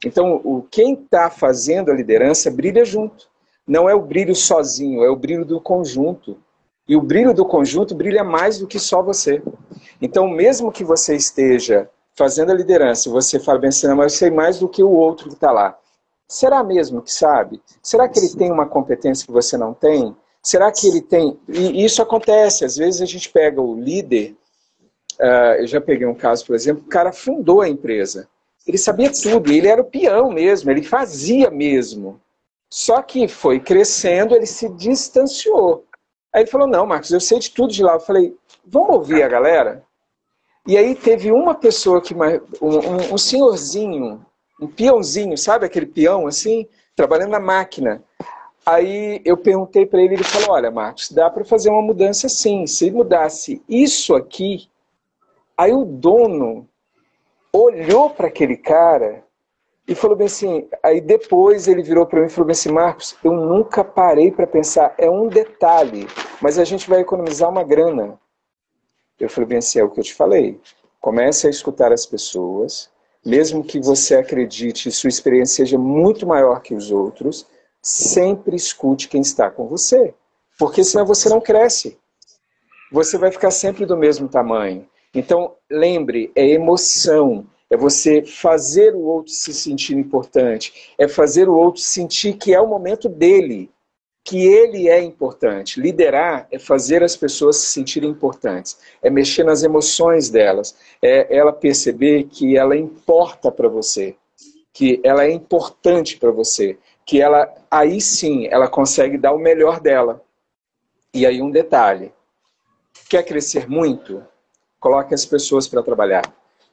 Então, quem está fazendo a liderança brilha junto. Não é o brilho sozinho, é o brilho do conjunto. E o brilho do conjunto brilha mais do que só você. Então, mesmo que você esteja fazendo a liderança, você fala bem assim, não, mas eu sei mais do que o outro que está lá. Será mesmo que sabe? Será que ele tem uma competência que você não tem? Será que ele tem... E isso acontece, às vezes a gente pega o líder, eu já peguei um caso, por exemplo, o cara fundou a empresa. Ele sabia tudo, ele era o peão mesmo, ele fazia mesmo. Só que foi crescendo, ele se distanciou. Aí ele falou, não, Marcos, eu sei de tudo de lá. Eu falei, vamos ouvir a galera? E aí teve uma pessoa, um senhorzinho, um peãozinho, sabe aquele peão assim, trabalhando na máquina. Aí eu perguntei para ele, ele falou, olha, Marcos, dá para fazer uma mudança sim. Se mudasse isso aqui, aí o dono olhou para aquele cara e falou bem assim, aí depois ele virou para mim e falou bem assim, Marcos, eu nunca parei para pensar, é um detalhe, mas a gente vai economizar uma grana. Eu falei bem assim, é o que eu te falei, comece a escutar as pessoas, mesmo que você acredite, sua experiência seja muito maior que os outros, sempre escute quem está com você, porque senão você não cresce. Você vai ficar sempre do mesmo tamanho. Então, lembre, é emoção, é você fazer o outro se sentir importante, é fazer o outro sentir que é o momento dele, que ele é importante. Liderar é fazer as pessoas se sentirem importantes, é mexer nas emoções delas, é ela perceber que ela importa para você, que ela é importante para você, que ela, aí sim, ela consegue dar o melhor dela. E aí um detalhe, quer crescer muito? Coloque as pessoas para trabalhar.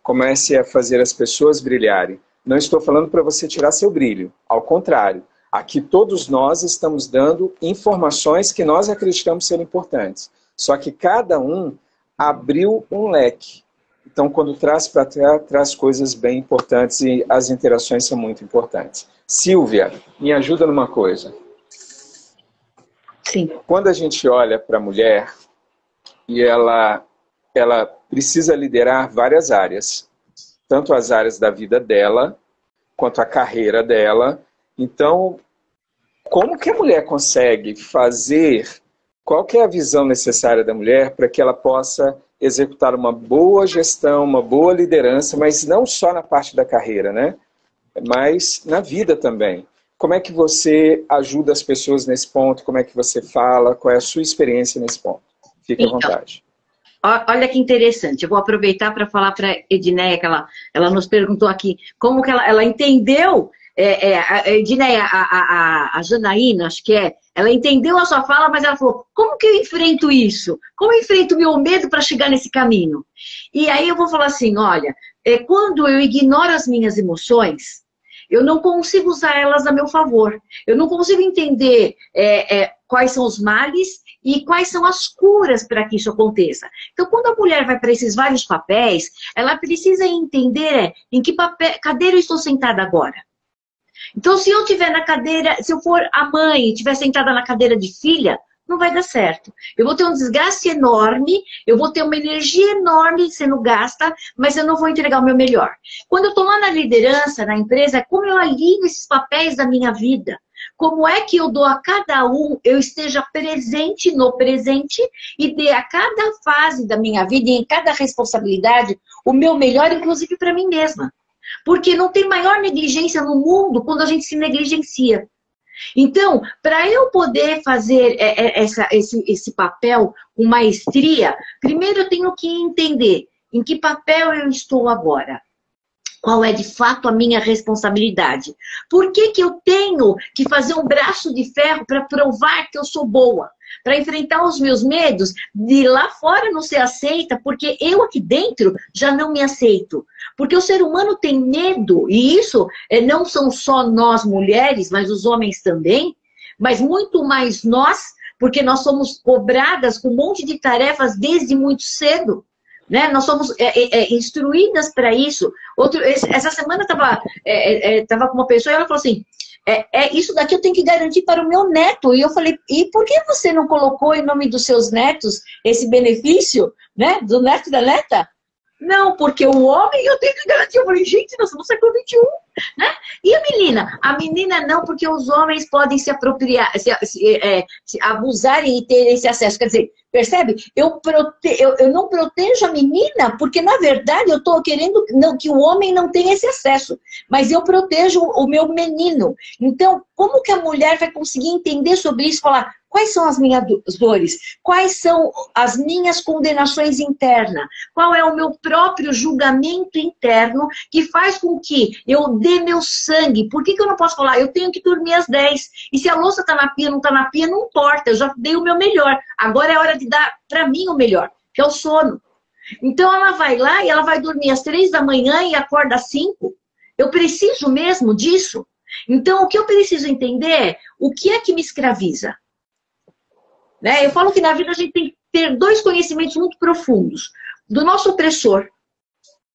Comece a fazer as pessoas brilharem. Não estou falando para você tirar seu brilho. Ao contrário, aqui todos nós estamos dando informações que nós acreditamos ser importantes. Só que cada um abriu um leque. Então, quando traz para trás, traz coisas bem importantes e as interações são muito importantes. Silvia, me ajuda numa coisa. Sim. Quando a gente olha para a mulher e ela precisa liderar várias áreas, tanto as áreas da vida dela, quanto a carreira dela. Então, como que a mulher consegue fazer, qual que é a visão necessária da mulher para que ela possa executar uma boa gestão, uma boa liderança, mas não só na parte da carreira, né? Mas na vida também. Como é que você ajuda as pessoas nesse ponto? Como é que você fala? Qual é a sua experiência nesse ponto? Fique à vontade. Olha que interessante, eu vou aproveitar para falar para a Edneia, que ela nos perguntou aqui, como que ela entendeu, a Edneia, a Janaína, acho que ela entendeu a sua fala, mas ela falou, como que eu enfrento isso? Como eu enfrento o meu medo para chegar nesse caminho? E aí eu vou falar assim, olha, quando eu ignoro as minhas emoções, eu não consigo usar elas a meu favor, eu não consigo entender quais são os males e quais são as curas para que isso aconteça. Então, quando a mulher vai para esses vários papéis, ela precisa entender em que cadeira eu estou sentada agora. Então, se eu estiver na cadeira, se eu for a mãe e estiver sentada na cadeira de filha, não vai dar certo. Eu vou ter um desgaste enorme, eu vou ter uma energia enorme sendo gasta, mas eu não vou entregar o meu melhor. Quando eu estou lá na liderança, na empresa, como eu alinho esses papéis da minha vida? Como é que eu dou a cada um, eu esteja presente no presente e dê a cada fase da minha vida e em cada responsabilidade o meu melhor, inclusive para mim mesma. Porque não tem maior negligência no mundo quando a gente se negligencia. Então, para eu poder fazer esse papel com maestria, primeiro eu tenho que entender em que papel eu estou agora. Qual é de fato a minha responsabilidade? Por que eu tenho que fazer um braço de ferro para provar que eu sou boa? Para enfrentar os meus medos de lá fora não ser aceita, porque eu aqui dentro já não me aceito. Porque o ser humano tem medo, e isso não são só nós mulheres, mas os homens também, mas muito mais nós, porque nós somos cobradas com um monte de tarefas desde muito cedo. Né? Nós somos instruídas para isso. Essa semana eu estava com uma pessoa e ela falou assim, isso daqui eu tenho que garantir para o meu neto. E eu falei, e por que você não colocou em nome dos seus netos esse benefício, né? Do neto e da neta? Não, porque o homem eu tenho que garantir. Eu falei, gente, nós estamos no século XXI, né? E a menina? A menina não, porque os homens podem se apropriar, se abusarem e ter esse acesso. Quer dizer, percebe? Eu não protejo a menina, porque na verdade eu estou querendo que o homem não tenha esse acesso. Mas eu protejo o meu menino. Então, como que a mulher vai conseguir entender sobre isso e falar, quais são as minhas dores? Quais são as minhas condenações internas? Qual é o meu próprio julgamento interno que faz com que eu dê meu sangue? Por que eu não posso falar? Eu tenho que dormir às 10. E se a louça está na pia, não está na pia, não importa. Eu já dei o meu melhor. Agora é hora de dar para mim o melhor, que é o sono. Então ela vai lá e ela vai dormir às 3 da manhã e acorda às 5. Eu preciso mesmo disso? Então o que eu preciso entender é o que é que me escraviza? Né? Eu falo que na vida a gente tem que ter 2 conhecimentos muito profundos. Do nosso opressor,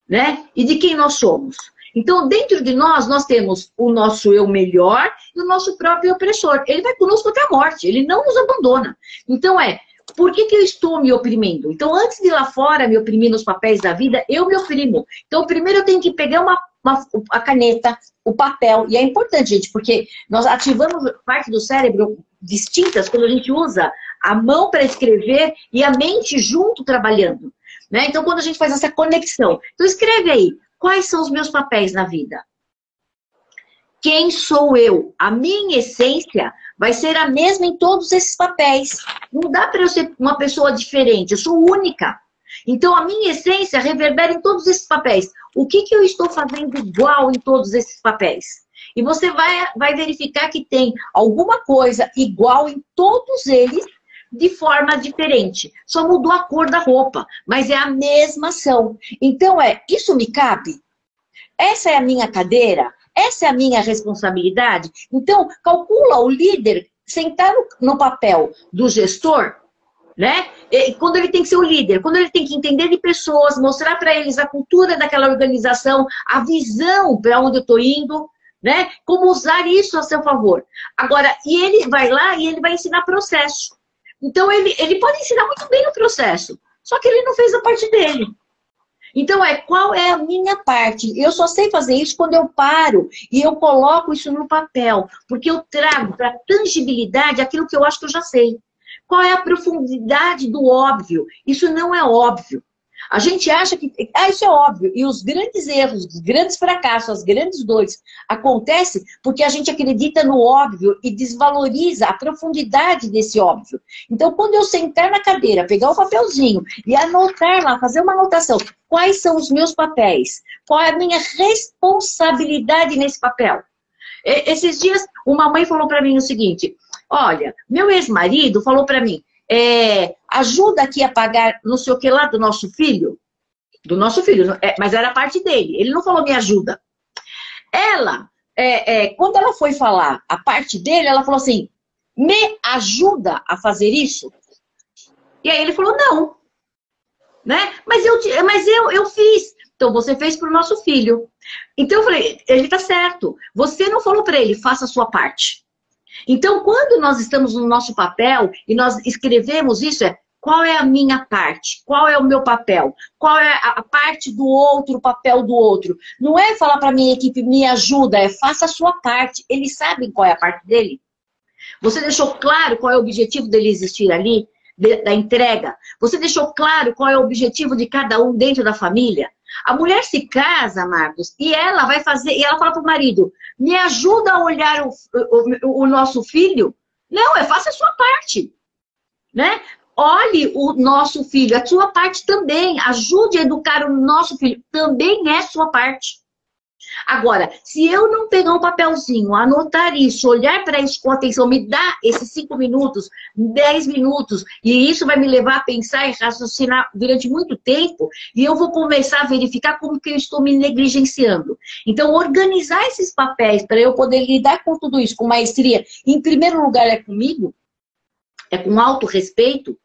né? E de quem nós somos. Então, dentro de nós, nós temos o nosso eu melhor e o nosso próprio opressor. Ele vai conosco até a morte, ele não nos abandona. Então por que eu estou me oprimindo? Então, antes de ir lá fora me oprimir nos papéis da vida, eu me oprimo. Então, primeiro eu tenho que pegar a caneta, o papel, e é importante, gente, porque nós ativamos parte do cérebro distintas quando a gente usa a mão para escrever e a mente junto trabalhando. Né? Então, quando a gente faz essa conexão. Então, escreve aí, quais são os meus papéis na vida? Quem sou eu? A minha essência vai ser a mesma em todos esses papéis. Não dá para eu ser uma pessoa diferente, eu sou única. Então, a minha essência reverbera em todos esses papéis. O que eu estou fazendo igual em todos esses papéis? E você vai verificar que tem alguma coisa igual em todos eles, de forma diferente. Só mudou a cor da roupa, mas é a mesma ação. Então isso me cabe? Essa é a minha cadeira? Essa é a minha responsabilidade? Então, calcula o líder sentar no papel do gestor, né? Quando ele tem que ser o líder, quando ele tem que entender de pessoas, mostrar para eles a cultura daquela organização, a visão para onde eu estou indo, né? Como usar isso a seu favor. Agora, e ele vai lá e ele vai ensinar processo. Então, ele pode ensinar muito bem o processo, só que ele não fez a parte dele. Então, qual é a minha parte? Eu só sei fazer isso quando eu paro e eu coloco isso no papel, porque eu trago para tangibilidade aquilo que eu acho que eu já sei. Qual é a profundidade do óbvio? Isso não é óbvio. A gente acha que isso é óbvio. E os grandes erros, os grandes fracassos, as grandes dores acontecem porque a gente acredita no óbvio e desvaloriza a profundidade desse óbvio. Então, quando eu sentar na cadeira, pegar o papelzinho e anotar lá, fazer uma anotação, quais são os meus papéis? Qual é a minha responsabilidade nesse papel? Esses dias, uma mãe falou para mim o seguinte, olha, meu ex-marido falou para mim, ajuda aqui a pagar não sei o que lá do nosso filho, mas era parte dele, ele não falou me ajuda. Ela, quando ela foi falar a parte dele, ela falou assim, me ajuda a fazer isso? E aí ele falou, não, né? Mas eu fiz. Então você fez para o nosso filho. Então eu falei, ele tá certo, você não falou para ele, faça a sua parte. Então, quando nós estamos no nosso papel e nós escrevemos isso, qual é a minha parte? Qual é o meu papel? Qual é a parte do outro, o papel do outro? Não é falar para a minha equipe, me ajuda, faça a sua parte. Eles sabem qual é a parte dele? Você deixou claro qual é o objetivo dele existir ali, da entrega? Você deixou claro qual é o objetivo de cada um dentro da família? A mulher se casa, Marcos, e ela vai fazer, e ela fala para o marido, me ajuda a olhar o nosso filho? Não, faça a sua parte, né? Olhe o nosso filho, a sua parte também, ajude a educar o nosso filho, também é sua parte. Agora, se eu não pegar um papelzinho, anotar isso, olhar para isso com atenção, me dá esses 5 minutos, 10 minutos, e isso vai me levar a pensar e raciocinar durante muito tempo, e eu vou começar a verificar como que eu estou me negligenciando. Então, organizar esses papéis para eu poder lidar com tudo isso com maestria, em primeiro lugar é comigo, é com autorrespeito.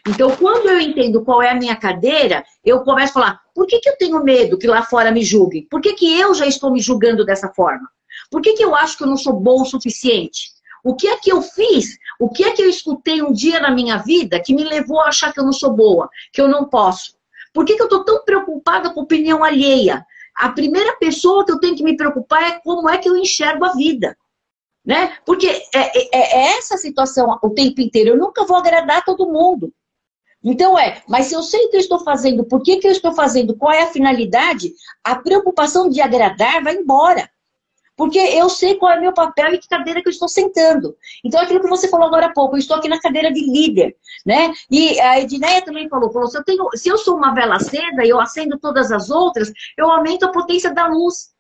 Então, quando eu entendo qual é a minha cadeira, eu começo a falar, por que eu tenho medo que lá fora me julguem? Por que eu já estou me julgando dessa forma? Por que eu acho que eu não sou bom o suficiente? O que é que eu fiz? O que é que eu escutei um dia na minha vida que me levou a achar que eu não sou boa, que eu não posso? Por que eu estou tão preocupada com a opinião alheia? A primeira pessoa que eu tenho que me preocupar é como é que eu enxergo a vida. Né? Porque é essa situação o tempo inteiro. Eu nunca vou agradar todo mundo. Então mas se eu sei o que eu estou fazendo, por que eu estou fazendo, qual é a finalidade, a preocupação de agradar vai embora. Porque eu sei qual é o meu papel e que cadeira que eu estou sentando. Então, aquilo que você falou agora há pouco, eu estou aqui na cadeira de líder, né? E a Edneia também falou se eu sou uma vela acesa e eu acendo todas as outras, eu aumento a potência da luz.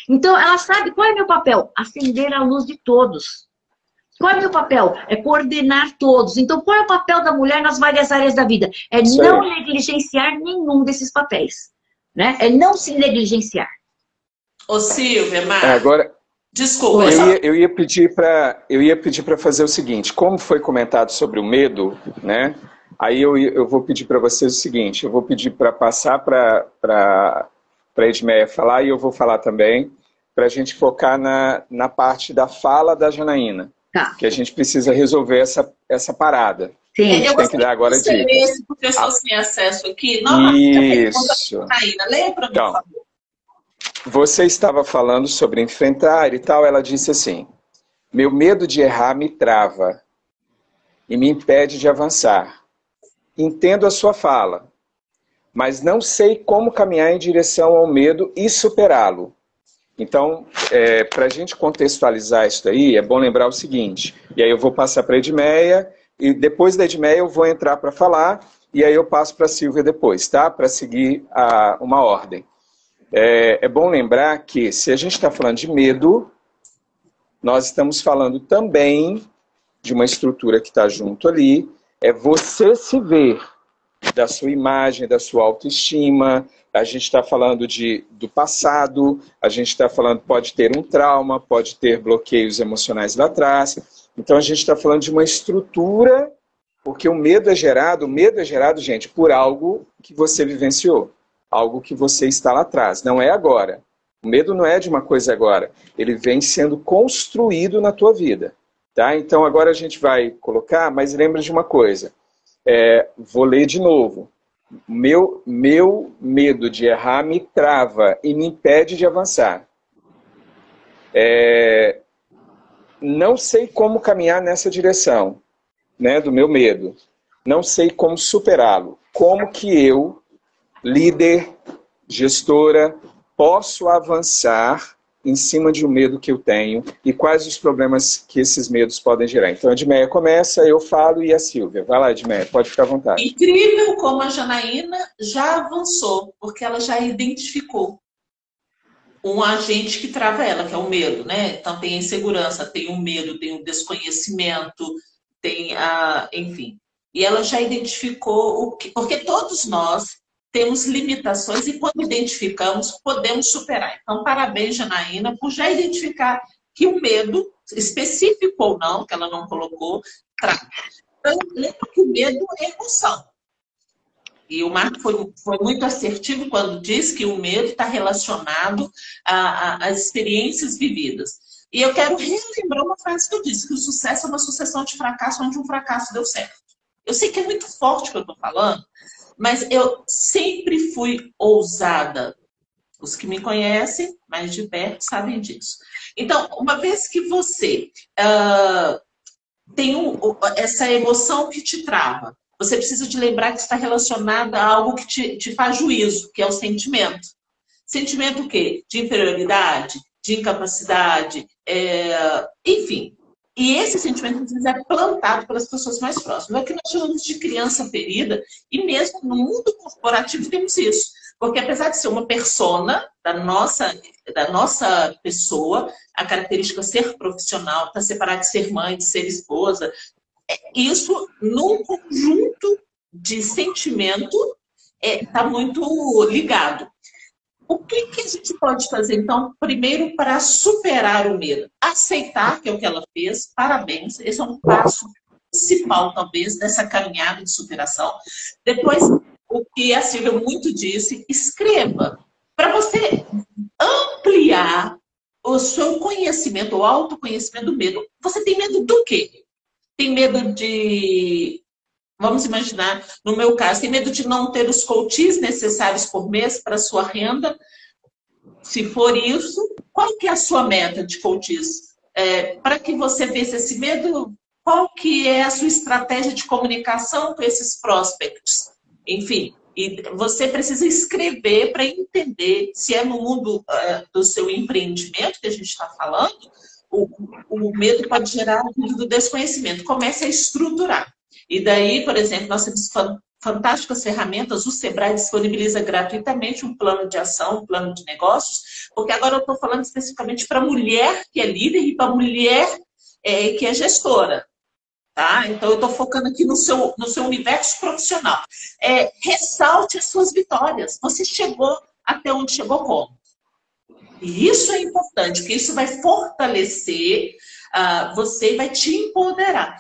Então, ela sabe qual é o meu papel? Acender a luz de todos. Qual é o meu papel? É coordenar todos. Então, qual é o papel da mulher nas várias áreas da vida? É não negligenciar nenhum desses papéis. Né? É não se negligenciar. Ô Silvia, Marcos, agora, desculpa. Eu ia pedir para fazer o seguinte, como foi comentado sobre o medo, né? Aí eu vou pedir para vocês o seguinte, eu vou pedir para passar para a Edmeia falar e eu vou falar também, para a gente focar na parte da fala da Janaína. Tá. Que a gente precisa resolver essa parada. Sim. Eu tem que dar agora dicas. Porque eu estou sem acesso aqui. Isso. Janaína, leia para mim, então, por favor. Você estava falando sobre enfrentar e tal, ela disse assim, meu medo de errar me trava e me impede de avançar. Entendo a sua fala, mas não sei como caminhar em direção ao medo e superá-lo. Então, para a gente contextualizar isso daí, é bom lembrar o seguinte, e aí eu vou passar para a Edmeia, e depois da Edmeia eu vou entrar para falar, e aí eu passo para a Silvia depois, tá? Para seguir uma ordem. É bom lembrar que, se a gente está falando de medo, nós estamos falando também de uma estrutura que está junto ali, é você se ver da sua imagem, da sua autoestima, a gente está falando do passado, a gente está falando, pode ter um trauma, pode ter bloqueios emocionais lá atrás, então a gente está falando de uma estrutura, porque o medo é gerado, gente, por algo que você vivenciou. Algo que você está lá atrás, não é agora. O medo não é de uma coisa agora, ele vem sendo construído na tua vida. Tá? Então agora a gente vai colocar, mas lembra de uma coisa, vou ler de novo. Meu medo de errar me trava e me impede de avançar. Não sei como caminhar nessa direção, né, do meu medo. Não sei como superá-lo. Como que eu, líder, gestora, posso avançar em cima de um medo que eu tenho e quais os problemas que esses medos podem gerar. Então a Edmeia começa, eu falo e a Silvia. Vai lá, Edmeia, pode ficar à vontade. Incrível como a Janaína já avançou, porque ela já identificou um agente que trava ela, que é o medo, né? Então tem a insegurança, tem o medo, tem o desconhecimento, tem enfim. E ela já identificou porque todos nós temos limitações e quando identificamos, podemos superar. Então, parabéns, Janaína, por já identificar que o medo, específico ou não, que ela não colocou, trava. Então, lembra que o medo é emoção. E o Marco foi muito assertivo quando diz que o medo está relacionado às experiências vividas. E eu quero relembrar uma frase que eu disse, que o sucesso é uma sucessão de fracasso onde um fracasso deu certo. Eu sei que é muito forte o que eu estou falando, mas eu sempre fui ousada. Os que me conhecem mais de perto sabem disso. Então, uma vez que você tem essa emoção que te trava, você precisa de lembrar que está relacionada a algo que te faz juízo, que é o sentimento. Sentimento o quê? De inferioridade, de incapacidade, enfim. E esse sentimento, às vezes, é plantado pelas pessoas mais próximas. É que nós chamamos de criança ferida, e mesmo no mundo corporativo temos isso. Porque apesar de ser uma persona da nossa pessoa, a característica ser profissional, está separada de ser mãe, de ser esposa, isso, num conjunto de sentimento, está muito ligado. O que a gente pode fazer, então, primeiro para superar o medo? Aceitar que é o que ela fez, parabéns, esse é um passo principal, talvez, dessa caminhada de superação. Depois, o que a Silvia muito disse, escreva. Para você ampliar o seu conhecimento, o autoconhecimento do medo. Você tem medo do quê? Tem medo de... Vamos imaginar, no meu caso, tem medo de não ter os coaches necessários por mês para a sua renda? Se for isso, qual que é a sua meta de coaches? Para que você veja esse medo, qual que é a sua estratégia de comunicação com esses prospects? Enfim, e você precisa escrever para entender se é no mundo do seu empreendimento que a gente está falando, o medo pode gerar do desconhecimento. Comece a estruturar. E daí, por exemplo, nós temos fantásticas ferramentas. O Sebrae disponibiliza gratuitamente um plano de ação, um plano de negócios, porque agora eu estou falando especificamente para a mulher que é líder e para a mulher que é gestora. Tá? Então, eu estou focando aqui no seu universo profissional. Ressalte as suas vitórias. Você chegou até onde chegou como? E isso é importante, porque isso vai fortalecer você e vai te empoderar.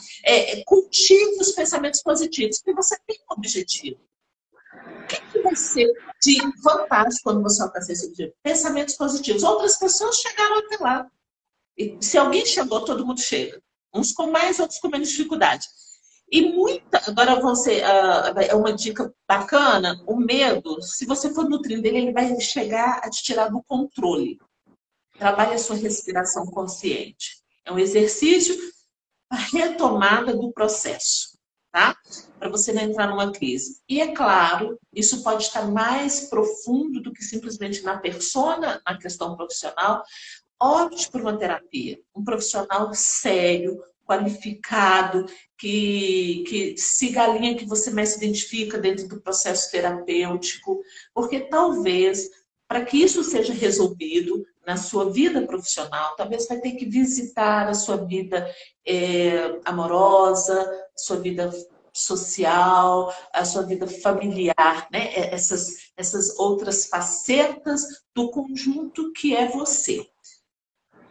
Cultive os pensamentos positivos, porque você tem um objetivo. O que vai ser de fantástico quando você alcançar esse objetivo? Pensamentos positivos. Outras pessoas chegaram até lá. E se alguém chegou, todo mundo chega. Uns com mais, outros com menos dificuldade. E agora você, é uma dica bacana, o medo, se você for nutrindo ele, ele vai chegar a te tirar do controle. Trabalhe a sua respiração consciente. É um exercício, a retomada do processo, tá? Para você não entrar numa crise. E é claro, isso pode estar mais profundo do que simplesmente na persona, na questão profissional. Opte por uma terapia, um profissional sério, qualificado, que siga a linha que você mais se identifica dentro do processo terapêutico, porque talvez, para que isso seja resolvido na sua vida profissional, talvez vai ter que visitar a sua vida amorosa, a sua vida social, a sua vida familiar, né? Essas outras facetas do conjunto que é você.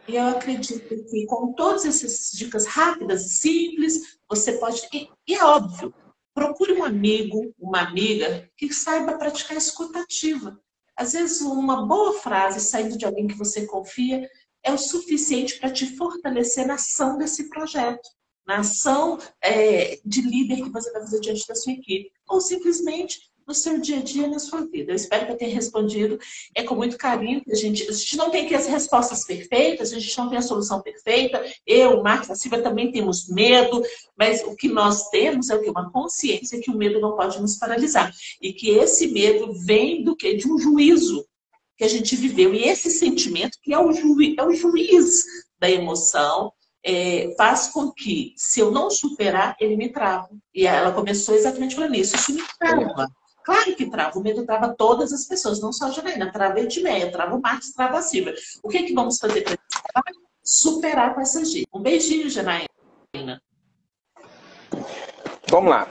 E eu acredito que com todas essas dicas rápidas e simples, você pode... E é óbvio, procure um amigo, uma amiga que saiba praticar a escuta ativa. Às vezes, uma boa frase saindo de alguém que você confia é o suficiente para te fortalecer na ação desse projeto, na ação de líder que você vai fazer diante da sua equipe. Ou simplesmente no seu dia a dia, na sua vida. Eu espero que eu tenha respondido com muito carinho. A gente não tem aqui as respostas perfeitas, a gente não tem a solução perfeita. Eu, o Marcos, a Silvia também temos medo, mas o que nós temos é o quê? Uma consciência que o medo não pode nos paralisar. E que esse medo vem do quê? De um juízo que a gente viveu. E esse sentimento, que é o juiz da emoção, faz com que, se eu não superar, ele me trava. E ela começou exatamente falando isso. Isso me trava. Claro que trava. O medo trava todas as pessoas, não só a Janaína. Trava a Edmeia, trava o Marcos, trava a Silvia. O que vamos fazer para superar com essas dicas? Um beijinho, Janaína. Vamos lá.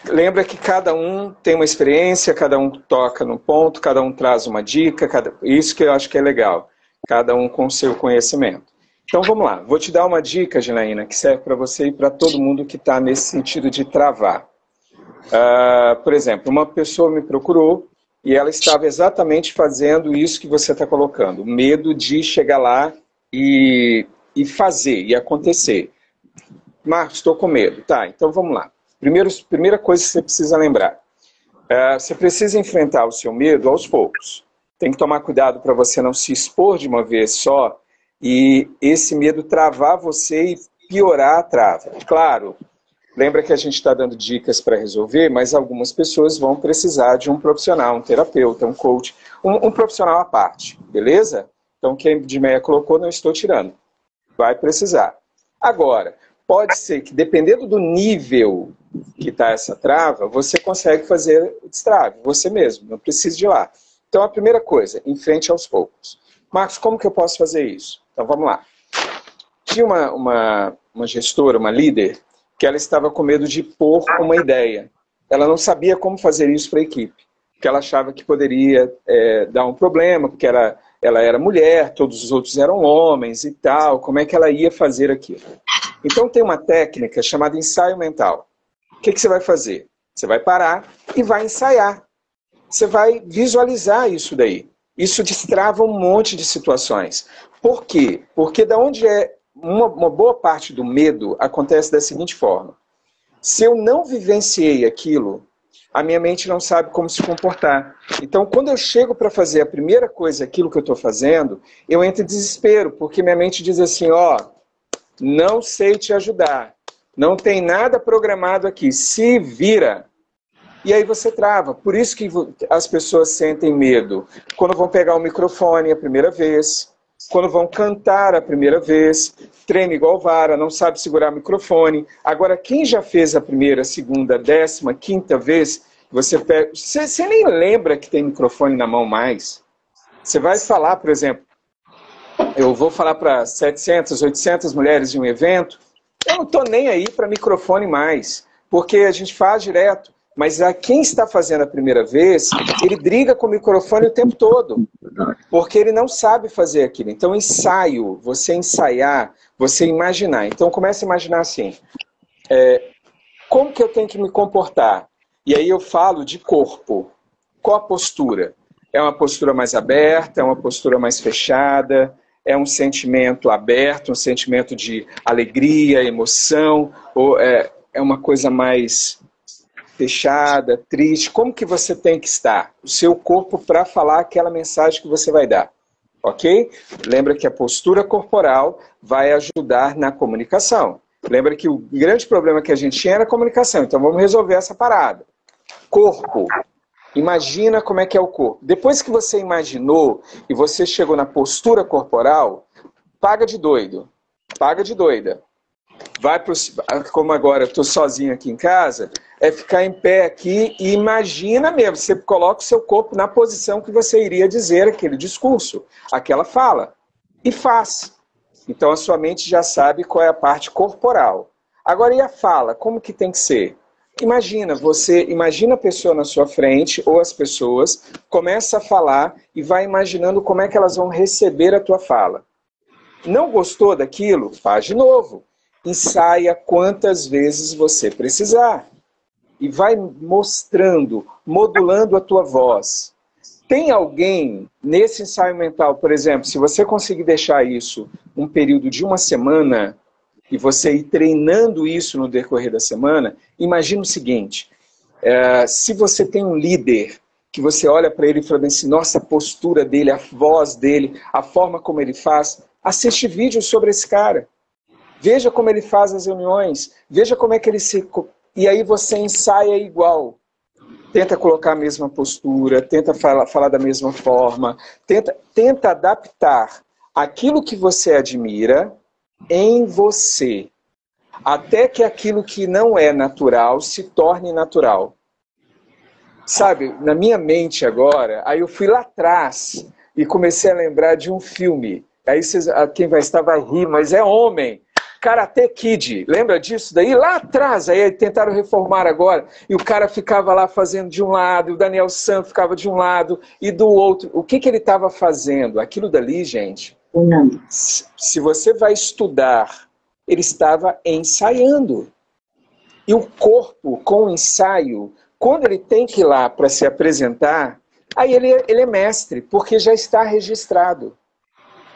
Lembra que cada um tem uma experiência, cada um toca num ponto, cada um traz uma dica, isso que eu acho que é legal. Cada um com o seu conhecimento. Então vamos lá. Vou te dar uma dica, Janaína, que serve para você e para todo mundo que está nesse sentido de travar. Por exemplo, uma pessoa me procurou e ela estava exatamente fazendo isso que você está colocando. Medo de chegar lá e fazer, e acontecer. Marcos, estou com medo. Tá, então vamos lá. Primeira coisa que você precisa lembrar. Você precisa enfrentar o seu medo aos poucos. Tem que tomar cuidado para você não se expor de uma vez só e esse medo travar você e piorar a trava. Claro, lembra que a gente está dando dicas para resolver, mas algumas pessoas vão precisar de um profissional, um terapeuta, um coach, um profissional à parte, beleza? Então, quem de meia colocou, não estou tirando. Vai precisar. Agora, pode ser que, dependendo do nível que está essa trava, você consegue fazer o destrave, você mesmo, não precisa de ir lá. Então, a primeira coisa, enfrente aos poucos. Marcos, como que eu posso fazer isso? Então, vamos lá. Tinha uma gestora, uma líder, que ela estava com medo de pôr uma ideia. Ela não sabia como fazer isso para a equipe, porque ela achava que poderia dar um problema, porque ela era mulher, todos os outros eram homens e tal, como é que ela ia fazer aquilo? Então tem uma técnica chamada ensaio mental. O que você vai fazer? Você vai parar e vai ensaiar. Você vai visualizar isso daí. Isso destrava um monte de situações. Por quê? Porque da onde é uma boa parte do medo acontece da seguinte forma. Se eu não vivenciei aquilo, a minha mente não sabe como se comportar. Então, quando eu chego para fazer a primeira coisa, aquilo que eu estou fazendo, eu entro em desespero, porque minha mente diz assim, ó, não sei te ajudar, não tem nada programado aqui, se vira. E aí você trava. Por isso que as pessoas sentem medo quando vão pegar o microfone a primeira vez, quando vão cantar a primeira vez, treina igual vara, não sabe segurar o microfone. Agora, quem já fez a primeira, segunda, 10ª, 5ª vez, você nem lembra que tem microfone na mão mais. Você vai falar, por exemplo, eu vou falar para 700, 800 mulheres de um evento, eu não estou nem aí para microfone mais, porque a gente faz direto. Mas quem está fazendo a primeira vez, ele briga com o microfone o tempo todo, porque ele não sabe fazer aquilo. Então, ensaio, você ensaiar, você imaginar. Então, comece a imaginar assim, como que eu tenho que me comportar? E aí eu falo de corpo. Qual a postura? É uma postura mais aberta, é uma postura mais fechada, é um sentimento aberto, um sentimento de alegria, emoção, ou é uma coisa mais fechada, triste? Como que você tem que estar? O seu corpo para falar aquela mensagem que você vai dar. Ok? Lembra que a postura corporal vai ajudar na comunicação. Lembra que o grande problema que a gente tinha era a comunicação. Então vamos resolver essa parada. Corpo. Imagina como é que é o corpo. Depois que você imaginou e você chegou na postura corporal, paga de doido. Paga de doida. Vai pro, como agora eu estou sozinho aqui em casa, é ficar em pé aqui e imagina mesmo, você coloca o seu corpo na posição que você iria dizer aquele discurso, aquela fala, e faz. Então a sua mente já sabe qual é a parte corporal. Agora, e a fala? Como que tem que ser? Imagina a pessoa na sua frente, ou as pessoas, começa a falar e vai imaginando como é que elas vão receber a tua fala. Não gostou daquilo? Faz de novo. Ensaia quantas vezes você precisar. E vai mostrando, modulando a tua voz. Tem alguém nesse ensaio mental, por exemplo, se você conseguir deixar isso um período de uma semana, e você ir treinando isso no decorrer da semana, imagina o seguinte, se você tem um líder, que você olha para ele e fala assim, nossa, a postura dele, a voz dele, a forma como ele faz, assiste vídeos sobre esse cara. Veja como ele faz as reuniões, veja como é que ele se... E aí você ensaia igual. Tenta colocar a mesma postura, tenta falar da mesma forma, tenta adaptar aquilo que você admira em você, até que aquilo que não é natural se torne natural. Sabe, na minha mente agora, aí eu fui lá atrás e comecei a lembrar de um filme. Aí quem vai estar vai rir, mas é homem. Karate Kid, lembra disso daí? Lá atrás, aí tentaram reformar agora, e o cara ficava lá fazendo de um lado, o Daniel San ficava de um lado e do outro. O que ele estava fazendo? Aquilo dali, gente, se você vai estudar, ele estava ensaiando. E o corpo, com o ensaio, quando ele tem que ir lá para se apresentar, aí ele é mestre, porque já está registrado.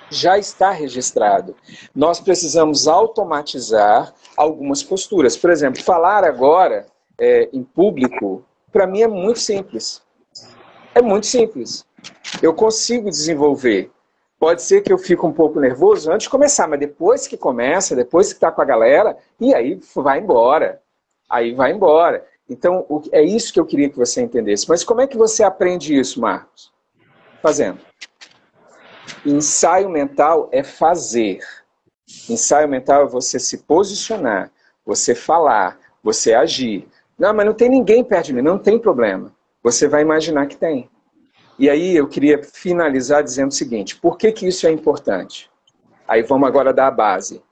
Já está registrado. Nós precisamos automatizar algumas posturas. Por exemplo, falar agora em público, para mim é muito simples. É muito simples. Eu consigo desenvolver. Pode ser que eu fique um pouco nervoso antes de começar, mas depois que começa, depois que está com a galera, e aí vai embora. Aí vai embora. Então, é isso que eu queria que você entendesse. Mas como é que você aprende isso, Marcos? Fazendo. Ensaio mental é fazer. Ensaio mental é você se posicionar, você falar, você agir. Não, mas não tem ninguém perto de mim, não tem problema. Você vai imaginar que tem. E aí eu queria finalizar dizendo o seguinte, por que que isso é importante? Aí vamos agora dar a base.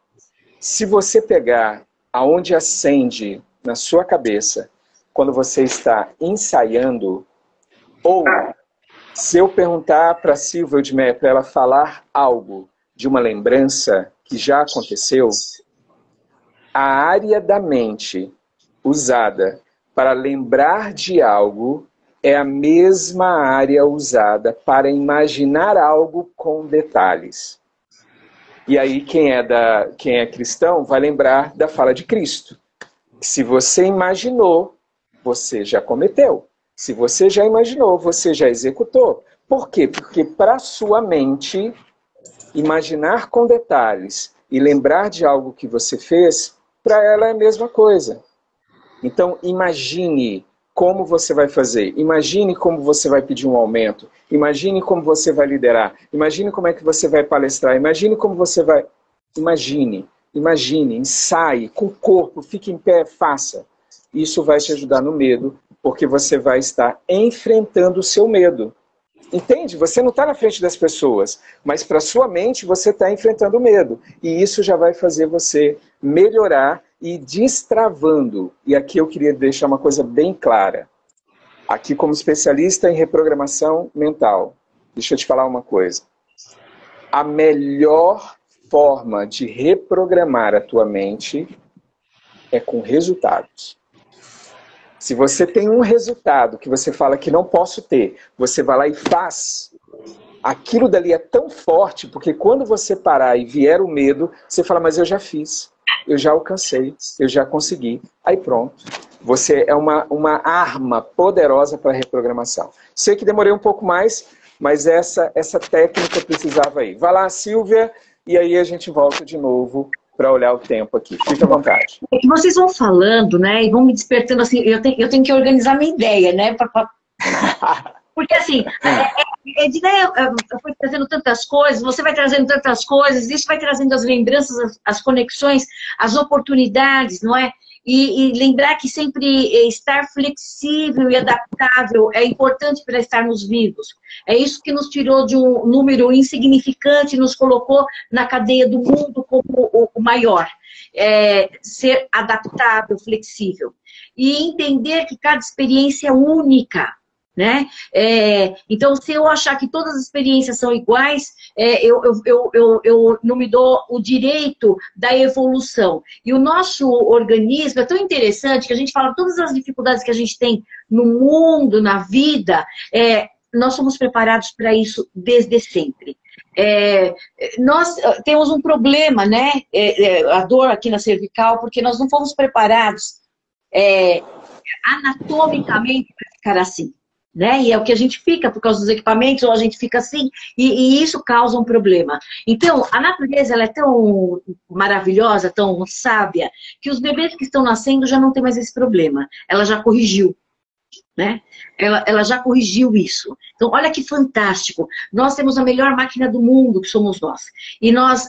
Se você pegar aonde acende na sua cabeça, quando você está ensaiando, ou se eu perguntar para a Silvia Odmeyer para ela falar algo de uma lembrança que já aconteceu, a área da mente usada para lembrar de algo é a mesma área usada para imaginar algo com detalhes. E aí quem é cristão vai lembrar da fala de Cristo. Se você imaginou, você já cometeu. Se você já imaginou, você já executou. Por quê? Porque para sua mente, imaginar com detalhes e lembrar de algo que você fez, para ela é a mesma coisa. Então, imagine como você vai fazer. Imagine como você vai pedir um aumento. Imagine como você vai liderar. Imagine como é que você vai palestrar. Imagine como você vai... Imagine, ensaie com o corpo, fique em pé, faça. Isso vai te ajudar no medo, porque você vai estar enfrentando o seu medo. Entende? Você não está na frente das pessoas, mas para sua mente você está enfrentando o medo. E isso já vai fazer você melhorar e destravando. E aqui eu queria deixar uma coisa bem clara. Aqui como especialista em reprogramação mental, deixa eu te falar uma coisa. A melhor forma de reprogramar a tua mente é com resultados. Se você tem um resultado que você fala que não posso ter, você vai lá e faz. Aquilo dali é tão forte, porque quando você parar e vier o medo, você fala, mas eu já fiz, eu já alcancei, eu já consegui. Aí pronto. Você é uma arma poderosa para a reprogramação. Sei que demorei um pouco mais, mas essa técnica eu precisava aí. Vai lá, Silvia, e aí a gente volta de novo para olhar o tempo aqui. Fica à vontade. É que vocês vão falando, né, e vão me despertando assim, eu tenho que organizar minha ideia, né, porque assim, a ideia foi trazendo tantas coisas, você vai trazendo tantas coisas, isso vai trazendo as lembranças, as conexões, as oportunidades, não é? E lembrar que sempre estar flexível e adaptável é importante para estarmos vivos. É isso que nos tirou de um número insignificante e nos colocou na cadeia do mundo como o maior. Ser adaptável, flexível. E entender que cada experiência é única. Né? Então, se eu achar que todas as experiências são iguais, eu não me dou o direito da evolução. E o nosso organismo é tão interessante que a gente fala todas as dificuldades que a gente tem no mundo, na vida, nós somos preparados para isso desde sempre. Nós temos um problema, né? A dor aqui na cervical, porque nós não fomos preparados anatomicamente para ficar assim. Né? E é o que a gente fica por causa dos equipamentos, ou a gente fica assim, e isso causa um problema. Então, a natureza ela é tão maravilhosa, tão sábia, que os bebês que estão nascendo já não tem mais esse problema. Ela já corrigiu. Né? Ela já corrigiu isso. Então, olha que fantástico. Nós temos a melhor máquina do mundo, que somos nós. E nós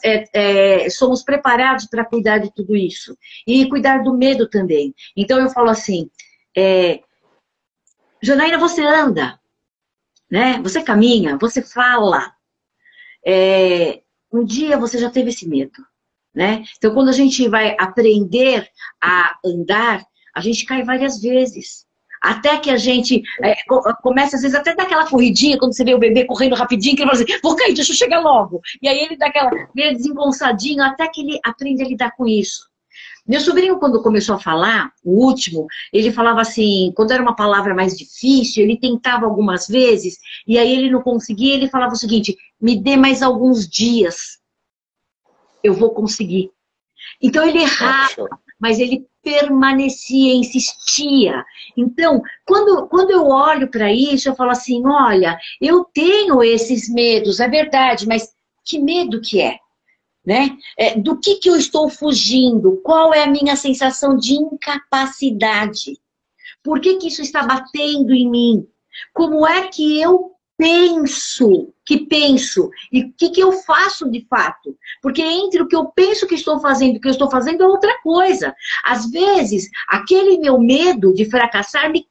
somos preparados para cuidar de tudo isso. E cuidar do medo também. Então, eu falo assim... Janaína, você anda, né? Você caminha, você fala. Um dia você já teve esse medo, né? Então, quando a gente vai aprender a andar, a gente cai várias vezes. Até que a gente começa, às vezes, até daquela corridinha, quando você vê o bebê correndo rapidinho, que ele fala assim, vou cair, deixa eu chegar logo. E aí ele dá aquela meio desengonçadinho, até que ele aprende a lidar com isso. Meu sobrinho, quando começou a falar, o último, ele falava assim, quando era uma palavra mais difícil, ele tentava algumas vezes, e aí ele não conseguia, ele falava o seguinte, me dê mais alguns dias, eu vou conseguir. Então ele errava, mas ele permanecia, insistia. Então, quando eu olho para isso, eu falo assim, olha, eu tenho esses medos, é verdade, mas que medo que é? Né? Do que eu estou fugindo? Qual é a minha sensação de incapacidade? Por que isso está batendo em mim? Como é que eu penso e o que eu faço de fato? Porque entre o que eu penso que estou fazendo e o que eu estou fazendo é outra coisa. Às vezes, aquele meu medo de fracassar me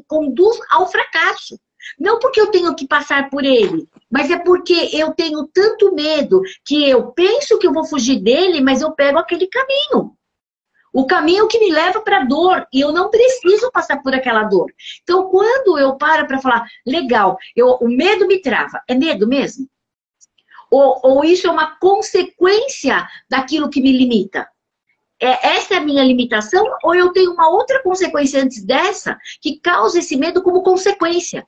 conduz ao fracasso. Não porque eu tenho que passar por ele, mas é porque eu tenho tanto medo que eu penso que eu vou fugir dele, mas eu pego aquele caminho. O caminho que me leva para a dor, e eu não preciso passar por aquela dor. Então, quando eu paro para falar, legal, o medo me trava, é medo mesmo? Ou isso é uma consequência daquilo que me limita? essa é a minha limitação ou eu tenho uma outra consequência antes dessa que causa esse medo como consequência?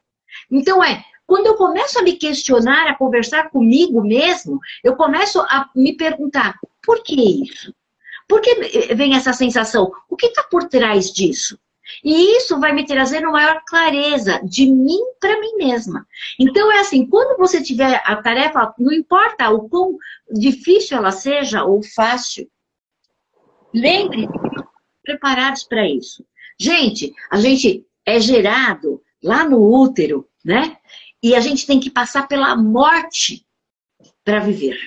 Então quando eu começo a me questionar, a conversar comigo mesmo, eu começo a me perguntar, por que isso? Por que vem essa sensação? O que está por trás disso? E isso vai me trazer uma maior clareza de mim para mim mesma. Então é assim, quando você tiver a tarefa, não importa o quão difícil ela seja ou fácil, lembre-se, preparados para isso. Gente, a gente é gerado lá no útero, né? E a gente tem que passar pela morte para viver.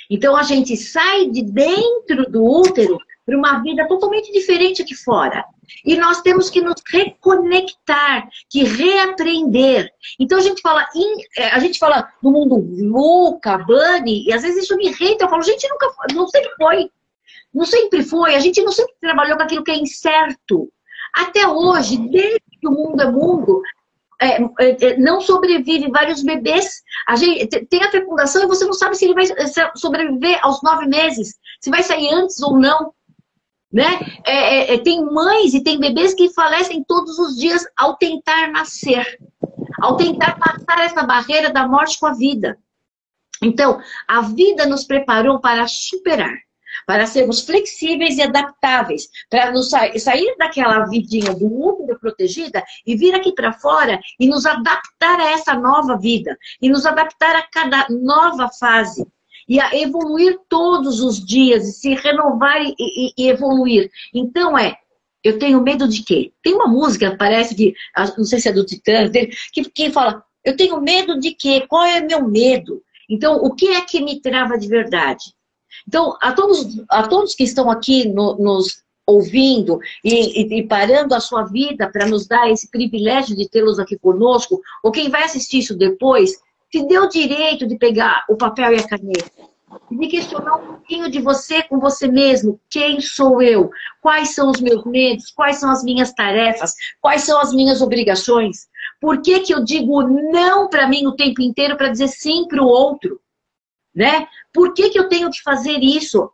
Então a gente sai de dentro do útero para uma vida totalmente diferente aqui fora. E nós temos que nos reconectar, que reaprender. Então a gente fala no mundo VUCA, Bunny, e às vezes isso me irrita. Eu falo, gente, não sempre foi. Não sempre foi. A gente não sempre trabalhou com aquilo que é incerto. Até hoje, desde que o mundo é mundo, não sobrevive vários bebês. A gente tem a fecundação e você não sabe se ele vai sobreviver aos 9 meses, se vai sair antes ou não. Né? Tem mães e tem bebês que falecem todos os dias ao tentar nascer, ao tentar passar essa barreira da morte com a vida. Então, a vida nos preparou para superar, para sermos flexíveis e adaptáveis, para nos sair daquela vidinha do útero protegida e vir aqui para fora e nos adaptar a essa nova vida, e nos adaptar a cada nova fase. E a evoluir todos os dias, e se renovar e evoluir. Então eu tenho medo de quê? Tem uma música, parece que, não sei se é do Titãs, que fala, eu tenho medo de quê? Qual é o meu medo? Então, o que é que me trava de verdade? Então, a todos que estão aqui nos ouvindo e parando a sua vida para nos dar esse privilégio de tê-los aqui conosco, ou quem vai assistir isso depois, se dê o direito de pegar o papel e a caneta e de questionar um pouquinho de você com você mesmo. Quem sou eu? Quais são os meus medos? Quais são as minhas tarefas? Quais são as minhas obrigações? Por que eu digo não para mim o tempo inteiro para dizer sim para o outro? Né? Por que eu tenho que fazer isso?